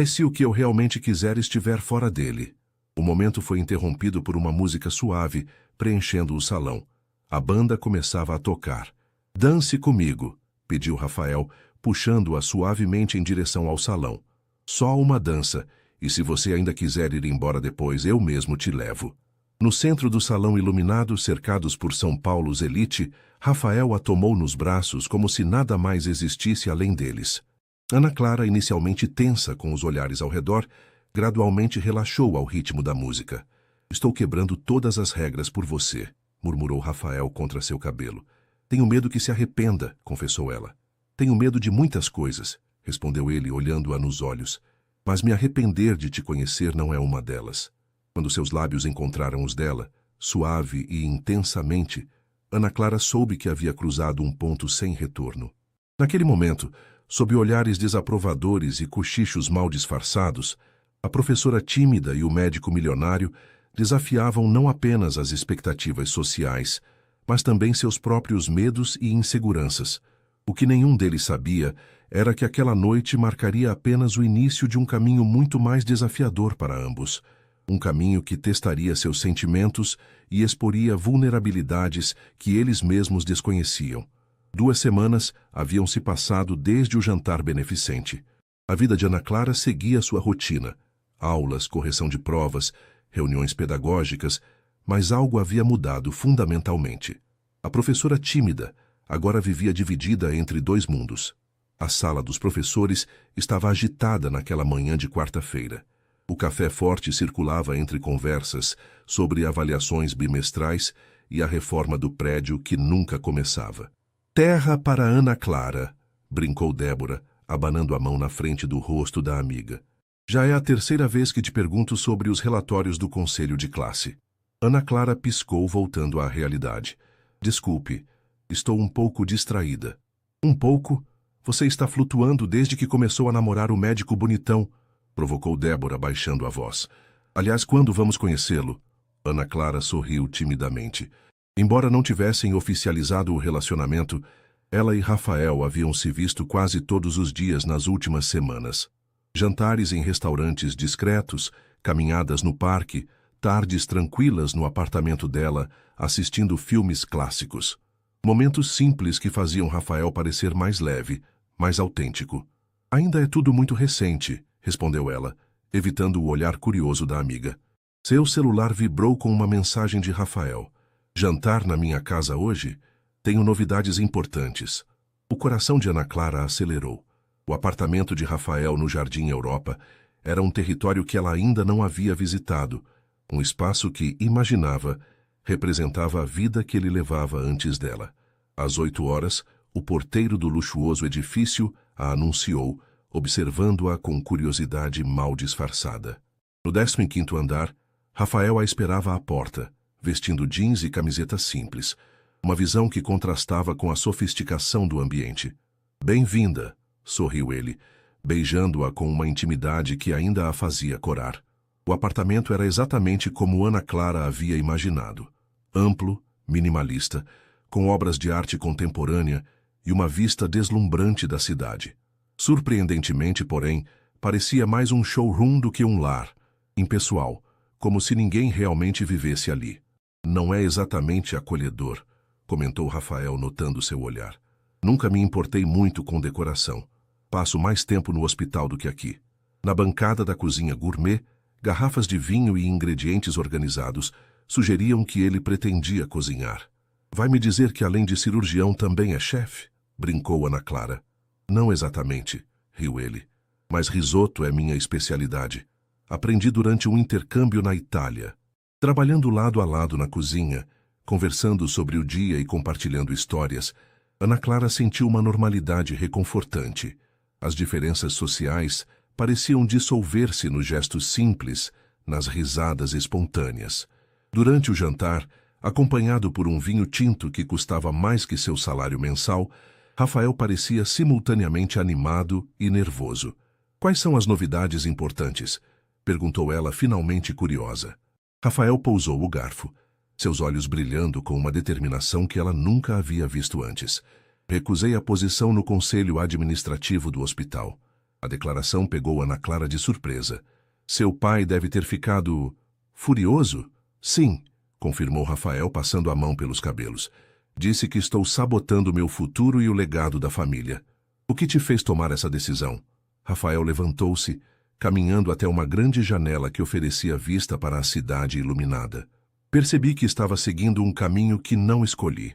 Se o que eu realmente quiser estiver fora dele. O momento foi interrompido por uma música suave, preenchendo o salão. A banda começava a tocar. Dance comigo, pediu Rafael, puxando-a suavemente em direção ao salão. Só uma dança, e se você ainda quiser ir embora depois, eu mesmo te levo. No centro do salão iluminado, cercados por São Paulo's elite, Rafael a tomou nos braços como se nada mais existisse além deles. Ana Clara, inicialmente tensa com os olhares ao redor, gradualmente relaxou ao ritmo da música. Estou quebrando todas as regras por você, murmurou Rafael contra seu cabelo. Tenho medo que se arrependa, confessou ela. Tenho medo de muitas coisas, respondeu ele, olhando-a nos olhos. Mas me arrepender de te conhecer não é uma delas. Quando seus lábios encontraram os dela, suave e intensamente, Ana Clara soube que havia cruzado um ponto sem retorno. Naquele momento, sob olhares desaprovadores e cochichos mal disfarçados, a professora tímida e o médico milionário desafiavam não apenas as expectativas sociais, mas também seus próprios medos e inseguranças. O que nenhum deles sabia era que aquela noite marcaria apenas o início de um caminho muito mais desafiador para ambos. Um caminho que testaria seus sentimentos e exporia vulnerabilidades que eles mesmos desconheciam. 2 semanas haviam se passado desde o jantar beneficente. A vida de Ana Clara seguia sua rotina. Aulas, correção de provas, reuniões pedagógicas, mas algo havia mudado fundamentalmente. A professora tímida agora vivia dividida entre 2 mundos. A sala dos professores estava agitada naquela manhã de quarta-feira. O café forte circulava entre conversas sobre avaliações bimestrais e a reforma do prédio que nunca começava. Terra para Ana Clara, brincou Débora, abanando a mão na frente do rosto da amiga. Já é a 3ª vez que te pergunto sobre os relatórios do conselho de classe. Ana Clara piscou, voltando à realidade. Desculpe, estou um pouco distraída. Um pouco? Você está flutuando desde que começou a namorar o médico bonitão, provocou Débora, baixando a voz. Aliás, quando vamos conhecê-lo? Ana Clara sorriu timidamente. Embora não tivessem oficializado o relacionamento, ela e Rafael haviam se visto quase todos os dias nas últimas semanas. Jantares em restaurantes discretos, caminhadas no parque, tardes tranquilas no apartamento dela, assistindo filmes clássicos. Momentos simples que faziam Rafael parecer mais leve, mais autêntico. Ainda é tudo muito recente, respondeu ela, evitando o olhar curioso da amiga. Seu celular vibrou com uma mensagem de Rafael. Jantar na minha casa hoje? Tenho novidades importantes. O coração de Ana Clara acelerou. O apartamento de Rafael no Jardim Europa era um território que ela ainda não havia visitado, um espaço que, imaginava, representava a vida que ele levava antes dela. Às 8 horas, o porteiro do luxuoso edifício a anunciou, observando-a com curiosidade mal disfarçada. No 15º andar, Rafael a esperava à porta, vestindo jeans e camiseta simples, uma visão que contrastava com a sofisticação do ambiente. Bem-vinda, sorriu ele, beijando-a com uma intimidade que ainda a fazia corar. O apartamento era exatamente como Ana Clara havia imaginado. Amplo, minimalista, com obras de arte contemporânea e uma vista deslumbrante da cidade. Surpreendentemente, porém, parecia mais um showroom do que um lar, impessoal, como se ninguém realmente vivesse ali. Não é exatamente acolhedor, comentou Rafael, notando seu olhar. Nunca me importei muito com decoração. Passo mais tempo no hospital do que aqui. Na bancada da cozinha gourmet, garrafas de vinho e ingredientes organizados sugeriam que ele pretendia cozinhar. Vai me dizer que além de cirurgião também é chefe? Brincou Ana Clara. Não exatamente, riu ele. Mas risoto é minha especialidade. Aprendi durante um intercâmbio na Itália. Trabalhando lado a lado na cozinha, conversando sobre o dia e compartilhando histórias, Ana Clara sentiu uma normalidade reconfortante. As diferenças sociais pareciam dissolver-se nos gestos simples, nas risadas espontâneas. Durante o jantar, acompanhado por um vinho tinto que custava mais que seu salário mensal, Rafael parecia simultaneamente animado e nervoso. Quais são as novidades importantes? Perguntou ela, finalmente curiosa. Rafael pousou o garfo, seus olhos brilhando com uma determinação que ela nunca havia visto antes. Recusei a posição no conselho administrativo do hospital. A declaração pegou Ana Clara de surpresa. Seu pai deve ter ficado furioso? Sim, confirmou Rafael, passando a mão pelos cabelos. Disse que estou sabotando meu futuro e o legado da família. O que te fez tomar essa decisão? Rafael levantou-se, caminhando até uma grande janela que oferecia vista para a cidade iluminada. Percebi que estava seguindo um caminho que não escolhi.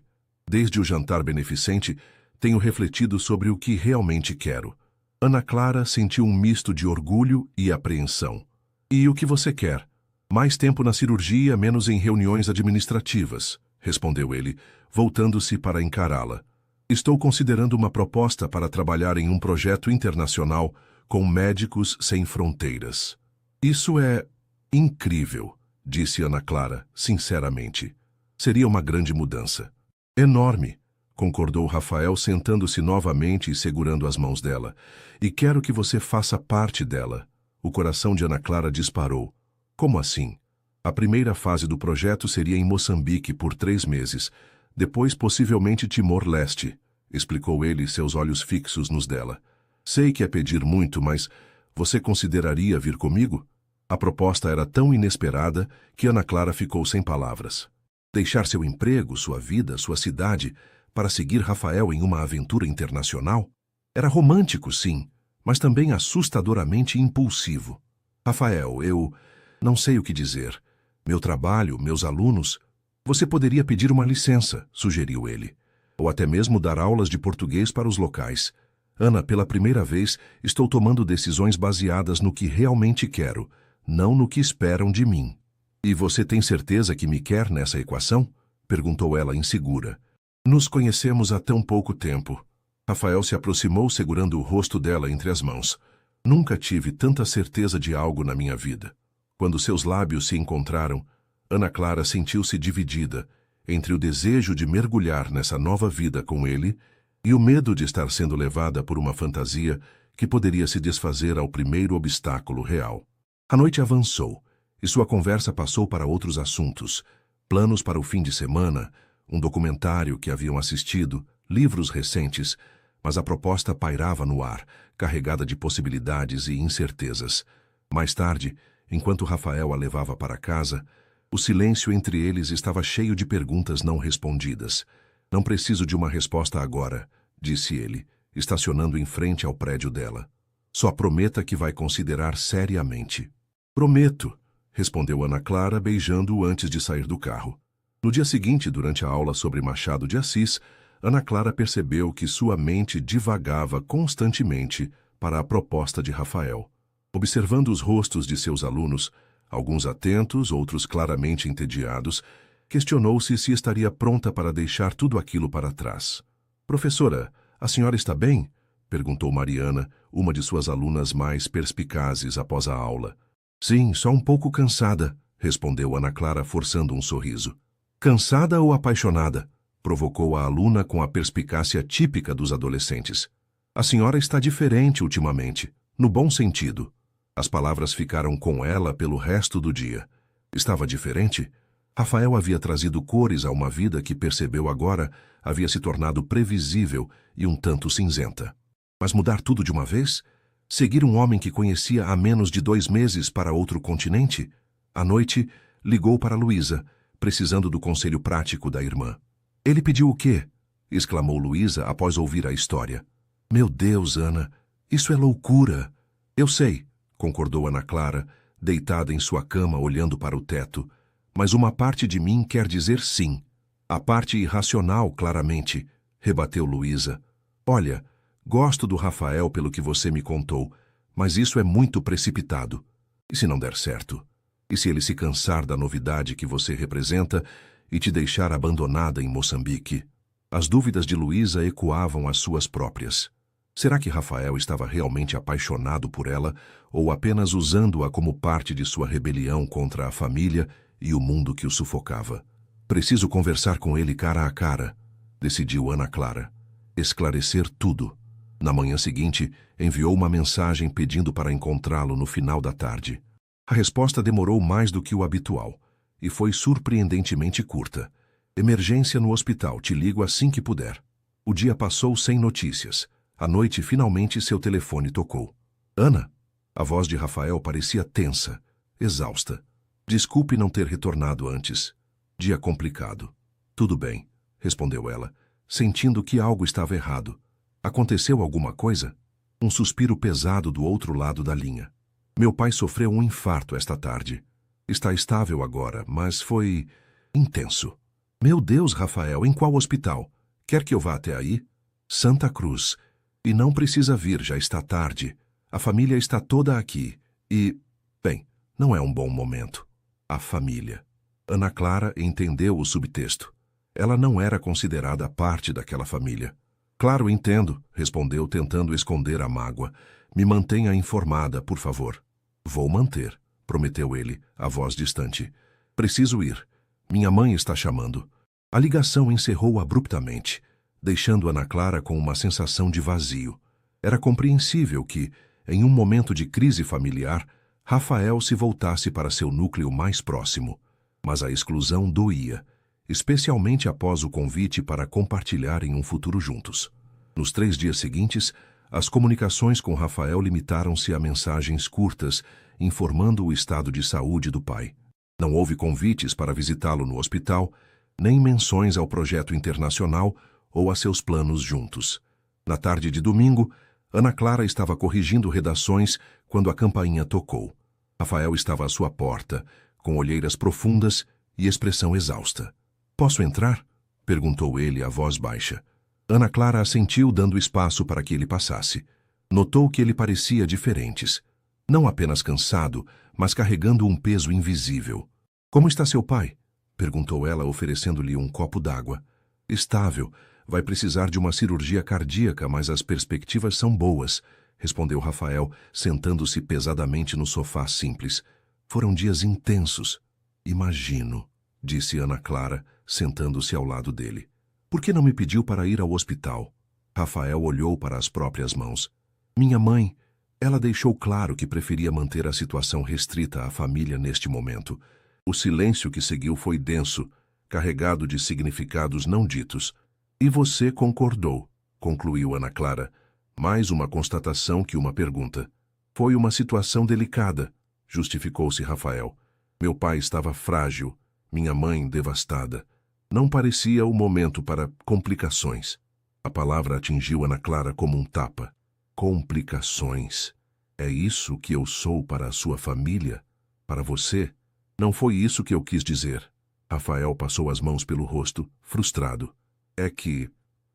Desde o jantar beneficente, tenho refletido sobre o que realmente quero. Ana Clara sentiu um misto de orgulho e apreensão. E o que você quer? Mais tempo na cirurgia, menos em reuniões administrativas, respondeu ele, voltando-se para encará-la. Estou considerando uma proposta para trabalhar em um projeto internacional com Médicos Sem Fronteiras. Isso é incrível, disse Ana Clara, sinceramente. Seria uma grande mudança. Enorme, concordou Rafael, sentando-se novamente e segurando as mãos dela. E quero que você faça parte dela. O coração de Ana Clara disparou. Como assim? A primeira fase do projeto seria em Moçambique por 3 meses. Depois, possivelmente, Timor-Leste, explicou ele, seus olhos fixos nos dela. Sei que é pedir muito, mas você consideraria vir comigo? A proposta era tão inesperada que Ana Clara ficou sem palavras. Deixar seu emprego, sua vida, sua cidade, para seguir Rafael em uma aventura internacional? Era romântico, sim, mas também assustadoramente impulsivo. Rafael, eu não sei o que dizer. Meu trabalho, meus alunos... Você poderia pedir uma licença, sugeriu ele. Ou até mesmo dar aulas de português para os locais. Ana, pela primeira vez, estou tomando decisões baseadas no que realmente quero, não no que esperam de mim. E você tem certeza que me quer nessa equação? Perguntou ela insegura. Nos conhecemos há tão pouco tempo. Rafael se aproximou segurando o rosto dela entre as mãos. Nunca tive tanta certeza de algo na minha vida. Quando seus lábios se encontraram, Ana Clara sentiu-se dividida entre o desejo de mergulhar nessa nova vida com ele e o medo de estar sendo levada por uma fantasia que poderia se desfazer ao primeiro obstáculo real. A noite avançou e sua conversa passou para outros assuntos, planos para o fim de semana, um documentário que haviam assistido, livros recentes, mas a proposta pairava no ar, carregada de possibilidades e incertezas. Mais tarde, enquanto Rafael a levava para casa, o silêncio entre eles estava cheio de perguntas não respondidas. Não preciso de uma resposta agora, disse ele, estacionando em frente ao prédio dela. Só prometa que vai considerar seriamente. Prometo, respondeu Ana Clara, beijando-o antes de sair do carro. No dia seguinte, durante a aula sobre Machado de Assis, Ana Clara percebeu que sua mente divagava constantemente para a proposta de Rafael. Observando os rostos de seus alunos, alguns atentos, outros claramente entediados, questionou-se se estaria pronta para deixar tudo aquilo para trás. Professora, a senhora está bem? Perguntou Mariana, uma de suas alunas mais perspicazes após a aula. Sim, só um pouco cansada, respondeu Ana Clara forçando um sorriso. Cansada ou apaixonada? Provocou a aluna com a perspicácia típica dos adolescentes. A senhora está diferente ultimamente, no bom sentido. As palavras ficaram com ela pelo resto do dia. Estava diferente? Rafael havia trazido cores a uma vida que percebeu agora havia se tornado previsível e um tanto cinzenta. Mas mudar tudo de uma vez? Seguir um homem que conhecia há menos de 2 meses para outro continente? À noite, ligou para Luísa, precisando do conselho prático da irmã. Ele pediu o quê? Exclamou Luísa após ouvir a história. Meu Deus, Ana, isso é loucura. Eu sei, concordou Ana Clara, deitada em sua cama olhando para o teto. Mas uma parte de mim quer dizer sim. A parte irracional, claramente, rebateu Luísa. Olha, gosto do Rafael pelo que você me contou, mas isso é muito precipitado. E se não der certo? E se ele se cansar da novidade que você representa e te deixar abandonada em Moçambique? As dúvidas de Luísa ecoavam as suas próprias. Será que Rafael estava realmente apaixonado por ela ou apenas usando-a como parte de sua rebelião contra a família e o mundo que o sufocava? Preciso conversar com ele cara a cara, decidiu Ana Clara. Esclarecer tudo. Na manhã seguinte, enviou uma mensagem pedindo para encontrá-lo no final da tarde. A resposta demorou mais do que o habitual e foi surpreendentemente curta. Emergência no hospital, te ligo assim que puder. O dia passou sem notícias. À noite, finalmente, seu telefone tocou. Ana? A voz de Rafael parecia tensa, exausta. Desculpe não ter retornado antes. Dia complicado. Tudo bem, respondeu ela, sentindo que algo estava errado. Aconteceu alguma coisa? Um suspiro pesado do outro lado da linha. Meu pai sofreu um infarto esta tarde. Está estável agora, mas foi intenso. Meu Deus, Rafael, em qual hospital? Quer que eu vá até aí? Santa Cruz. E não precisa vir, já está tarde. A família está toda aqui. E, bem, não é um bom momento. A família. Ana Clara entendeu o subtexto. Ela não era considerada parte daquela família. Claro, entendo, respondeu, tentando esconder a mágoa. Me mantenha informada, por favor. Vou manter, prometeu ele, a voz distante. Preciso ir. Minha mãe está chamando. A ligação encerrou abruptamente, deixando Ana Clara com uma sensação de vazio. Era compreensível que, em um momento de crise familiar, Rafael se voltasse para seu núcleo mais próximo. Mas a exclusão doía, especialmente após o convite para compartilharem um futuro juntos. Nos 3 dias seguintes, as comunicações com Rafael limitaram-se a mensagens curtas, informando o estado de saúde do pai. Não houve convites para visitá-lo no hospital, nem menções ao projeto internacional ou a seus planos juntos. Na tarde de domingo, Ana Clara estava corrigindo redações quando a campainha tocou. Rafael estava à sua porta, com olheiras profundas e expressão exausta. "Posso entrar?" perguntou ele, a voz baixa. Ana Clara assentiu, dando espaço para que ele passasse. Notou que ele parecia diferente. Não apenas cansado, mas carregando um peso invisível. "Como está seu pai?" perguntou ela, oferecendo-lhe um copo d'água. "Estável. Vai precisar de uma cirurgia cardíaca, mas as perspectivas são boas", respondeu Rafael, sentando-se pesadamente no sofá simples. "Foram dias intensos." "Imagino", disse Ana Clara, sentando-se ao lado dele. "Por que não me pediu para ir ao hospital?" Rafael olhou para as próprias mãos. "Minha mãe, ela deixou claro que preferia manter a situação restrita à família neste momento." O silêncio que seguiu foi denso, carregado de significados não ditos. "E você concordou", concluiu Ana Clara. Mais uma constatação que uma pergunta. "Foi uma situação delicada", justificou-se Rafael. "Meu pai estava frágil, minha mãe devastada. Não parecia o momento para complicações." A palavra atingiu Ana Clara como um tapa. Complicações. É isso que eu sou para a sua família? Para você? Não foi isso que eu quis dizer. Rafael passou as mãos pelo rosto, frustrado. É que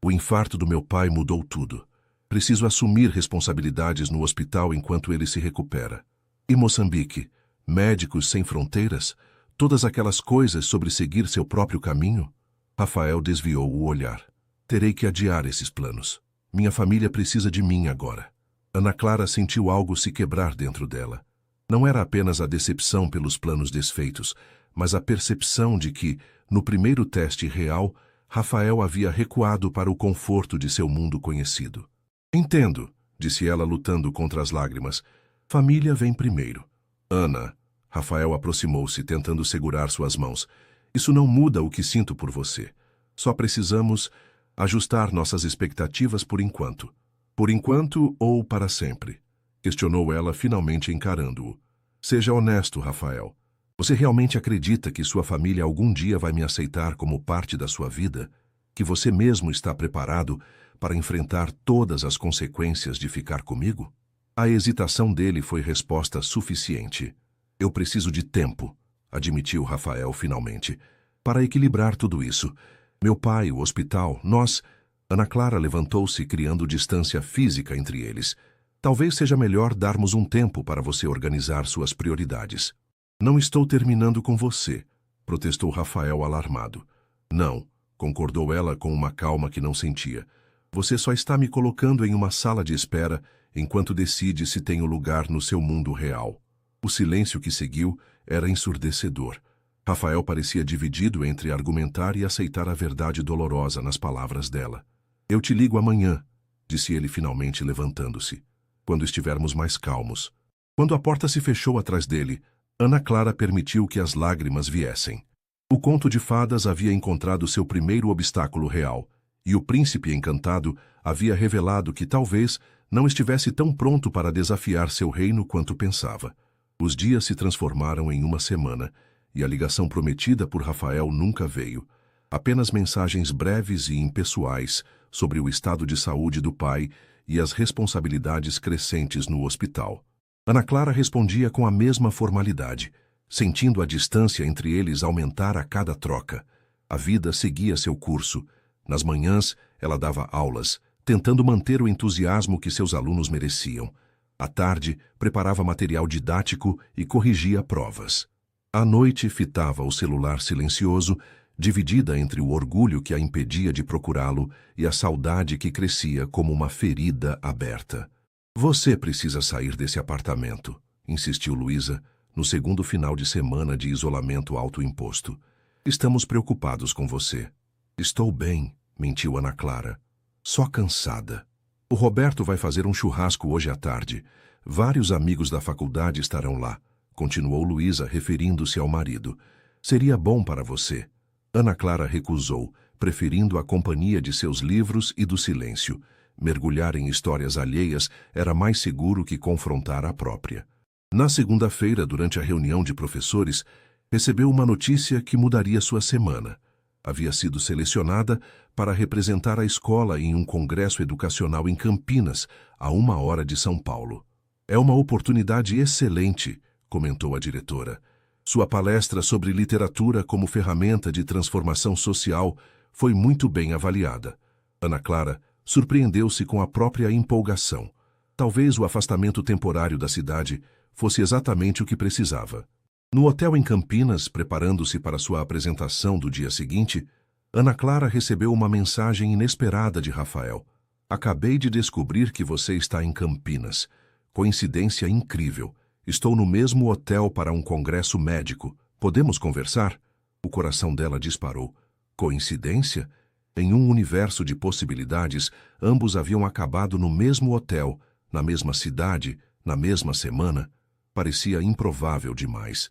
o infarto do meu pai mudou tudo. Preciso assumir responsabilidades no hospital enquanto ele se recupera. E Moçambique? Médicos Sem Fronteiras? Todas aquelas coisas sobre seguir seu próprio caminho? Rafael desviou o olhar. Terei que adiar esses planos. Minha família precisa de mim agora. Ana Clara sentiu algo se quebrar dentro dela. Não era apenas a decepção pelos planos desfeitos, mas a percepção de que, no primeiro teste real, Rafael havia recuado para o conforto de seu mundo conhecido. "Entendo", disse ela, lutando contra as lágrimas. "Família vem primeiro." "Ana", Rafael aproximou-se, tentando segurar suas mãos. "Isso não muda o que sinto por você. Só precisamos ajustar nossas expectativas por enquanto." "Por enquanto ou para sempre?" questionou ela, finalmente encarando-o. "Seja honesto, Rafael. Você realmente acredita que sua família algum dia vai me aceitar como parte da sua vida? Que você mesmo está preparado para enfrentar todas as consequências de ficar comigo?" A hesitação dele foi resposta suficiente. "Eu preciso de tempo", admitiu Rafael finalmente, "para equilibrar tudo isso. Meu pai, o hospital, nós..." Ana Clara levantou-se, criando distância física entre eles. "Talvez seja melhor darmos um tempo para você organizar suas prioridades." "Não estou terminando com você", protestou Rafael alarmado. "Não", concordou ela com uma calma que não sentia. "Você só está me colocando em uma sala de espera enquanto decide se tenho lugar no seu mundo real." O silêncio que seguiu era ensurdecedor. Rafael parecia dividido entre argumentar e aceitar a verdade dolorosa nas palavras dela. "Eu te ligo amanhã", disse ele finalmente, levantando-se. "Quando estivermos mais calmos." Quando a porta se fechou atrás dele, Ana Clara permitiu que as lágrimas viessem. O conto de fadas havia encontrado seu primeiro obstáculo real, e o príncipe encantado havia revelado que talvez não estivesse tão pronto para desafiar seu reino quanto pensava. Os dias se transformaram em uma semana, e a ligação prometida por Rafael nunca veio. Apenas mensagens breves e impessoais sobre o estado de saúde do pai e as responsabilidades crescentes no hospital. Ana Clara respondia com a mesma formalidade, sentindo a distância entre eles aumentar a cada troca. A vida seguia seu curso. Nas manhãs, ela dava aulas, tentando manter o entusiasmo que seus alunos mereciam. À tarde, preparava material didático e corrigia provas. À noite, fitava o celular silencioso, dividida entre o orgulho que a impedia de procurá-lo e a saudade que crescia como uma ferida aberta. Você precisa sair desse apartamento, insistiu Luísa, no segundo final de semana de isolamento autoimposto. Estamos preocupados com você. Estou bem, mentiu Ana Clara. Só cansada. O Roberto vai fazer um churrasco hoje à tarde. Vários amigos da faculdade estarão lá, continuou Luísa, referindo-se ao marido. Seria bom para você. Ana Clara recusou, preferindo a companhia de seus livros e do silêncio. Mergulhar em histórias alheias era mais seguro que confrontar a própria. Na segunda-feira, durante a reunião de professores, recebeu uma notícia que mudaria sua semana. Havia sido selecionada para representar a escola em um congresso educacional em Campinas, a 1 hora de São Paulo. É uma oportunidade excelente, comentou a diretora. Sua palestra sobre literatura como ferramenta de transformação social foi muito bem avaliada. Ana Clara surpreendeu-se com a própria empolgação. Talvez o afastamento temporário da cidade fosse exatamente o que precisava. No hotel em Campinas, preparando-se para sua apresentação do dia seguinte, Ana Clara recebeu uma mensagem inesperada de Rafael. Acabei de descobrir que você está em Campinas. Coincidência incrível. Estou no mesmo hotel para um congresso médico. Podemos conversar? O coração dela disparou. Coincidência? Em um universo de possibilidades, ambos haviam acabado no mesmo hotel, na mesma cidade, na mesma semana. Parecia improvável demais.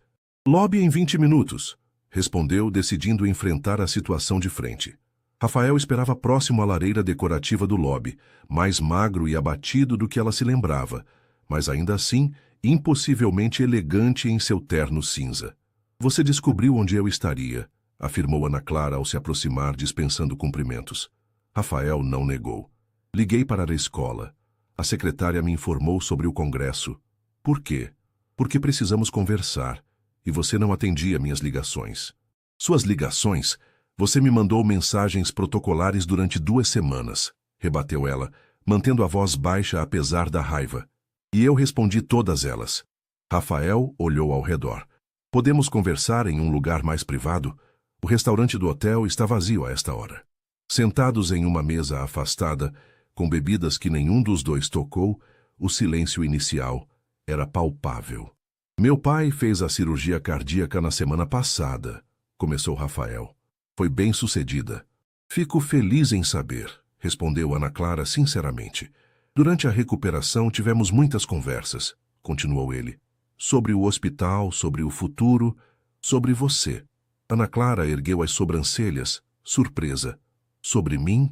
Lobby em 20 minutos, respondeu, decidindo enfrentar a situação de frente. Rafael esperava próximo à lareira decorativa do lobby, mais magro e abatido do que ela se lembrava, mas ainda assim, impossivelmente elegante em seu terno cinza. Você descobriu onde eu estaria, afirmou Ana Clara ao se aproximar, dispensando cumprimentos. Rafael não negou. Liguei para a escola. A secretária me informou sobre o congresso. Por quê? Porque precisamos conversar. E você não atendia minhas ligações. Suas ligações? Você me mandou mensagens protocolares durante 2 semanas, rebateu ela, mantendo a voz baixa apesar da raiva. E eu respondi todas elas. Rafael olhou ao redor. Podemos conversar em um lugar mais privado? O restaurante do hotel está vazio a esta hora. Sentados em uma mesa afastada, com bebidas que nenhum dos dois tocou, o silêncio inicial era palpável. Meu pai fez a cirurgia cardíaca na semana passada, começou Rafael. Foi bem sucedida. Fico feliz em saber, respondeu Ana Clara sinceramente. Durante a recuperação tivemos muitas conversas, continuou ele. Sobre o hospital, sobre o futuro, sobre você. Ana Clara ergueu as sobrancelhas, surpresa. Sobre mim?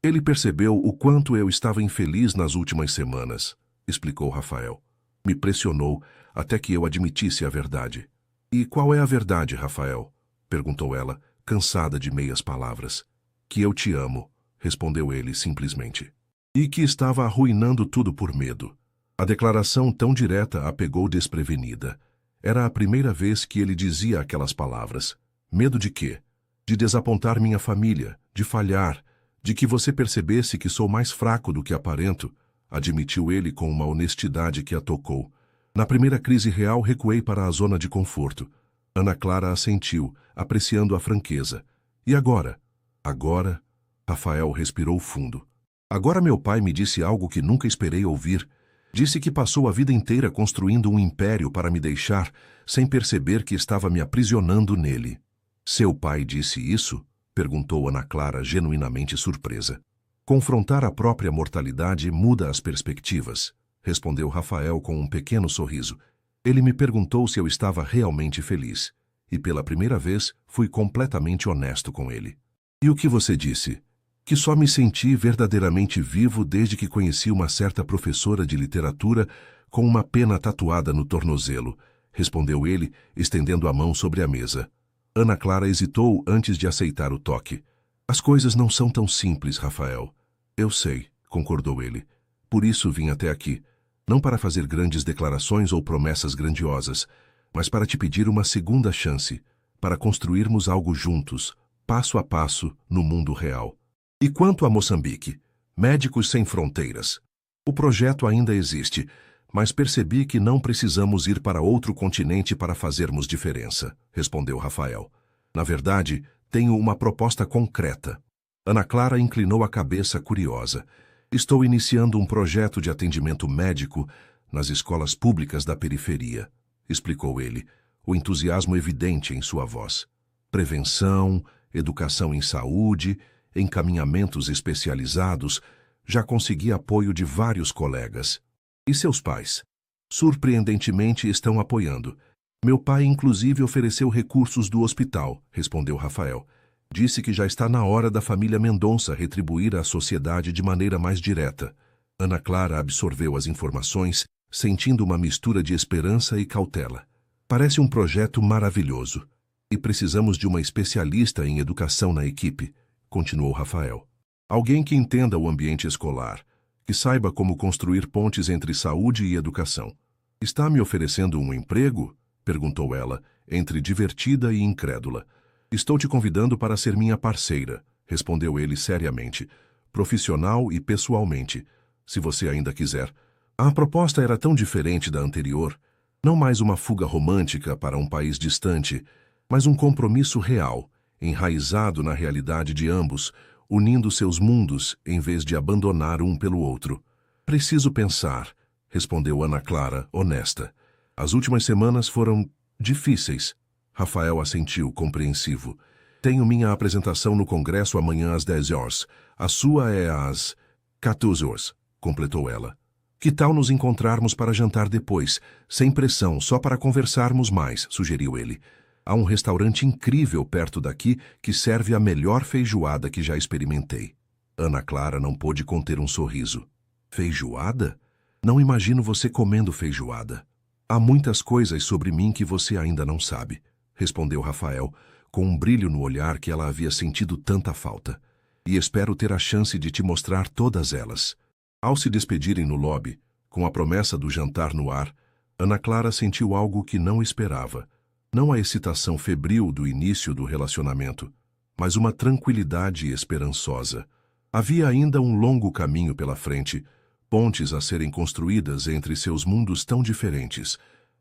Ele percebeu o quanto eu estava infeliz nas últimas semanas, explicou Rafael. Me pressionou até que eu admitisse a verdade. E qual é a verdade, Rafael? Perguntou ela, cansada de meias palavras. Que eu te amo, respondeu ele simplesmente. E que estava arruinando tudo por medo. A declaração tão direta a pegou desprevenida. Era a primeira vez que ele dizia aquelas palavras. Medo de quê? De desapontar minha família, de falhar, de que você percebesse que sou mais fraco do que aparento, admitiu ele com uma honestidade que a tocou. Na primeira crise real, recuei para a zona de conforto. Ana Clara assentiu, apreciando a franqueza. E agora? Agora? Rafael respirou fundo. Agora meu pai me disse algo que nunca esperei ouvir. Disse que passou a vida inteira construindo um império para me deixar, sem perceber que estava me aprisionando nele. Seu pai disse isso? Perguntou Ana Clara, genuinamente surpresa. Confrontar a própria mortalidade muda as perspectivas, respondeu Rafael com um pequeno sorriso. Ele me perguntou se eu estava realmente feliz, e pela primeira vez fui completamente honesto com ele. E o que você disse? Que só me senti verdadeiramente vivo desde que conheci uma certa professora de literatura com uma pena tatuada no tornozelo, respondeu ele, estendendo a mão sobre a mesa. Ana Clara hesitou antes de aceitar o toque. As coisas não são tão simples, Rafael. Eu sei, concordou ele. Por isso vim até aqui. Não para fazer grandes declarações ou promessas grandiosas, mas para te pedir uma segunda chance, para construirmos algo juntos, passo a passo, no mundo real. E quanto a Moçambique? Médicos Sem Fronteiras. O projeto ainda existe, mas percebi que não precisamos ir para outro continente para fazermos diferença, respondeu Rafael. Na verdade, tenho uma proposta concreta. Ana Clara inclinou a cabeça curiosa. Estou iniciando um projeto de atendimento médico nas escolas públicas da periferia, explicou ele, o entusiasmo evidente em sua voz. Prevenção, educação em saúde, encaminhamentos especializados, já consegui apoio de vários colegas. E seus pais? Surpreendentemente estão apoiando. Meu pai inclusive ofereceu recursos do hospital, respondeu Rafael. Disse que já está na hora da família Mendonça retribuir à sociedade de maneira mais direta. Ana Clara absorveu as informações, sentindo uma mistura de esperança e cautela. Parece um projeto maravilhoso. E precisamos de uma especialista em educação na equipe, continuou Rafael. Alguém que entenda o ambiente escolar, que saiba como construir pontes entre saúde e educação. Está me oferecendo um emprego? Perguntou ela, entre divertida e incrédula. Estou te convidando para ser minha parceira, respondeu ele seriamente, profissional e pessoalmente, se você ainda quiser. A proposta era tão diferente da anterior, não mais uma fuga romântica para um país distante, mas um compromisso real, enraizado na realidade de ambos, unindo seus mundos em vez de abandonar um pelo outro. Preciso pensar, respondeu Ana Clara, honesta. As últimas semanas foram difíceis. Rafael assentiu, compreensivo. Tenho minha apresentação no Congresso amanhã às 10 horas. A sua é às 14 horas, completou ela. Que tal nos encontrarmos para jantar depois, sem pressão, só para conversarmos mais, sugeriu ele. Há um restaurante incrível perto daqui que serve a melhor feijoada que já experimentei. Ana Clara não pôde conter um sorriso. Feijoada? Não imagino você comendo feijoada. Há muitas coisas sobre mim que você ainda não sabe, respondeu Rafael, com um brilho no olhar que ela havia sentido tanta falta. E espero ter a chance de te mostrar todas elas. Ao se despedirem no lobby, com a promessa do jantar no ar, Ana Clara sentiu algo que não esperava. Não a excitação febril do início do relacionamento, mas uma tranquilidade esperançosa. Havia ainda um longo caminho pela frente, pontes a serem construídas entre seus mundos tão diferentes,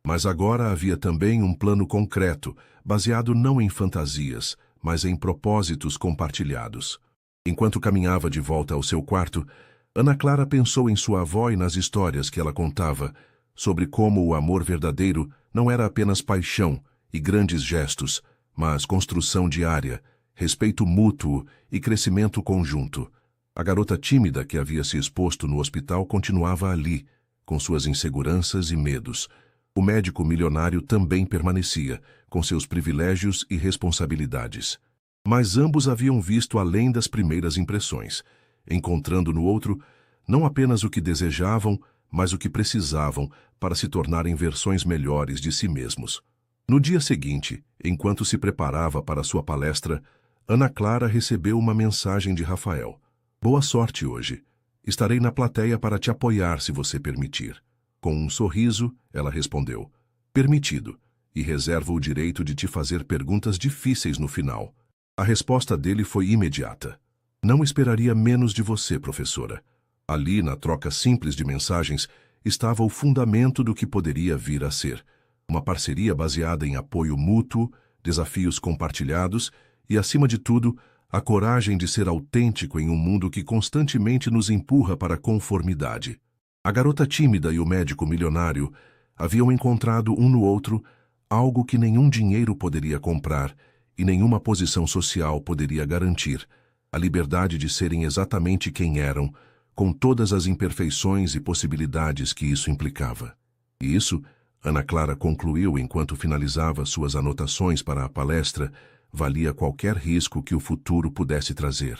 mas agora havia também um plano concreto, baseado não em fantasias, mas em propósitos compartilhados. Enquanto caminhava de volta ao seu quarto, Ana Clara pensou em sua avó e nas histórias que ela contava, sobre como o amor verdadeiro não era apenas paixão e grandes gestos, mas construção diária, respeito mútuo e crescimento conjunto. A garota tímida que havia se exposto no hospital continuava ali, com suas inseguranças e medos. O médico milionário também permanecia, com seus privilégios e responsabilidades. Mas ambos haviam visto além das primeiras impressões, encontrando no outro não apenas o que desejavam, mas o que precisavam para se tornarem versões melhores de si mesmos. No dia seguinte, enquanto se preparava para sua palestra, Ana Clara recebeu uma mensagem de Rafael. Boa sorte hoje. Estarei na plateia para te apoiar se você permitir. Com um sorriso, ela respondeu. Permitido, e reservo o direito de te fazer perguntas difíceis no final. A resposta dele foi imediata. Não esperaria menos de você, professora. Ali, na troca simples de mensagens, estava o fundamento do que poderia vir a ser. Uma parceria baseada em apoio mútuo, desafios compartilhados e, acima de tudo, a coragem de ser autêntico em um mundo que constantemente nos empurra para a conformidade. A garota tímida e o médico milionário haviam encontrado um no outro algo que nenhum dinheiro poderia comprar e nenhuma posição social poderia garantir, a liberdade de serem exatamente quem eram, com todas as imperfeições e possibilidades que isso implicava. E isso, Ana Clara concluiu enquanto finalizava suas anotações para a palestra, valia qualquer risco que o futuro pudesse trazer.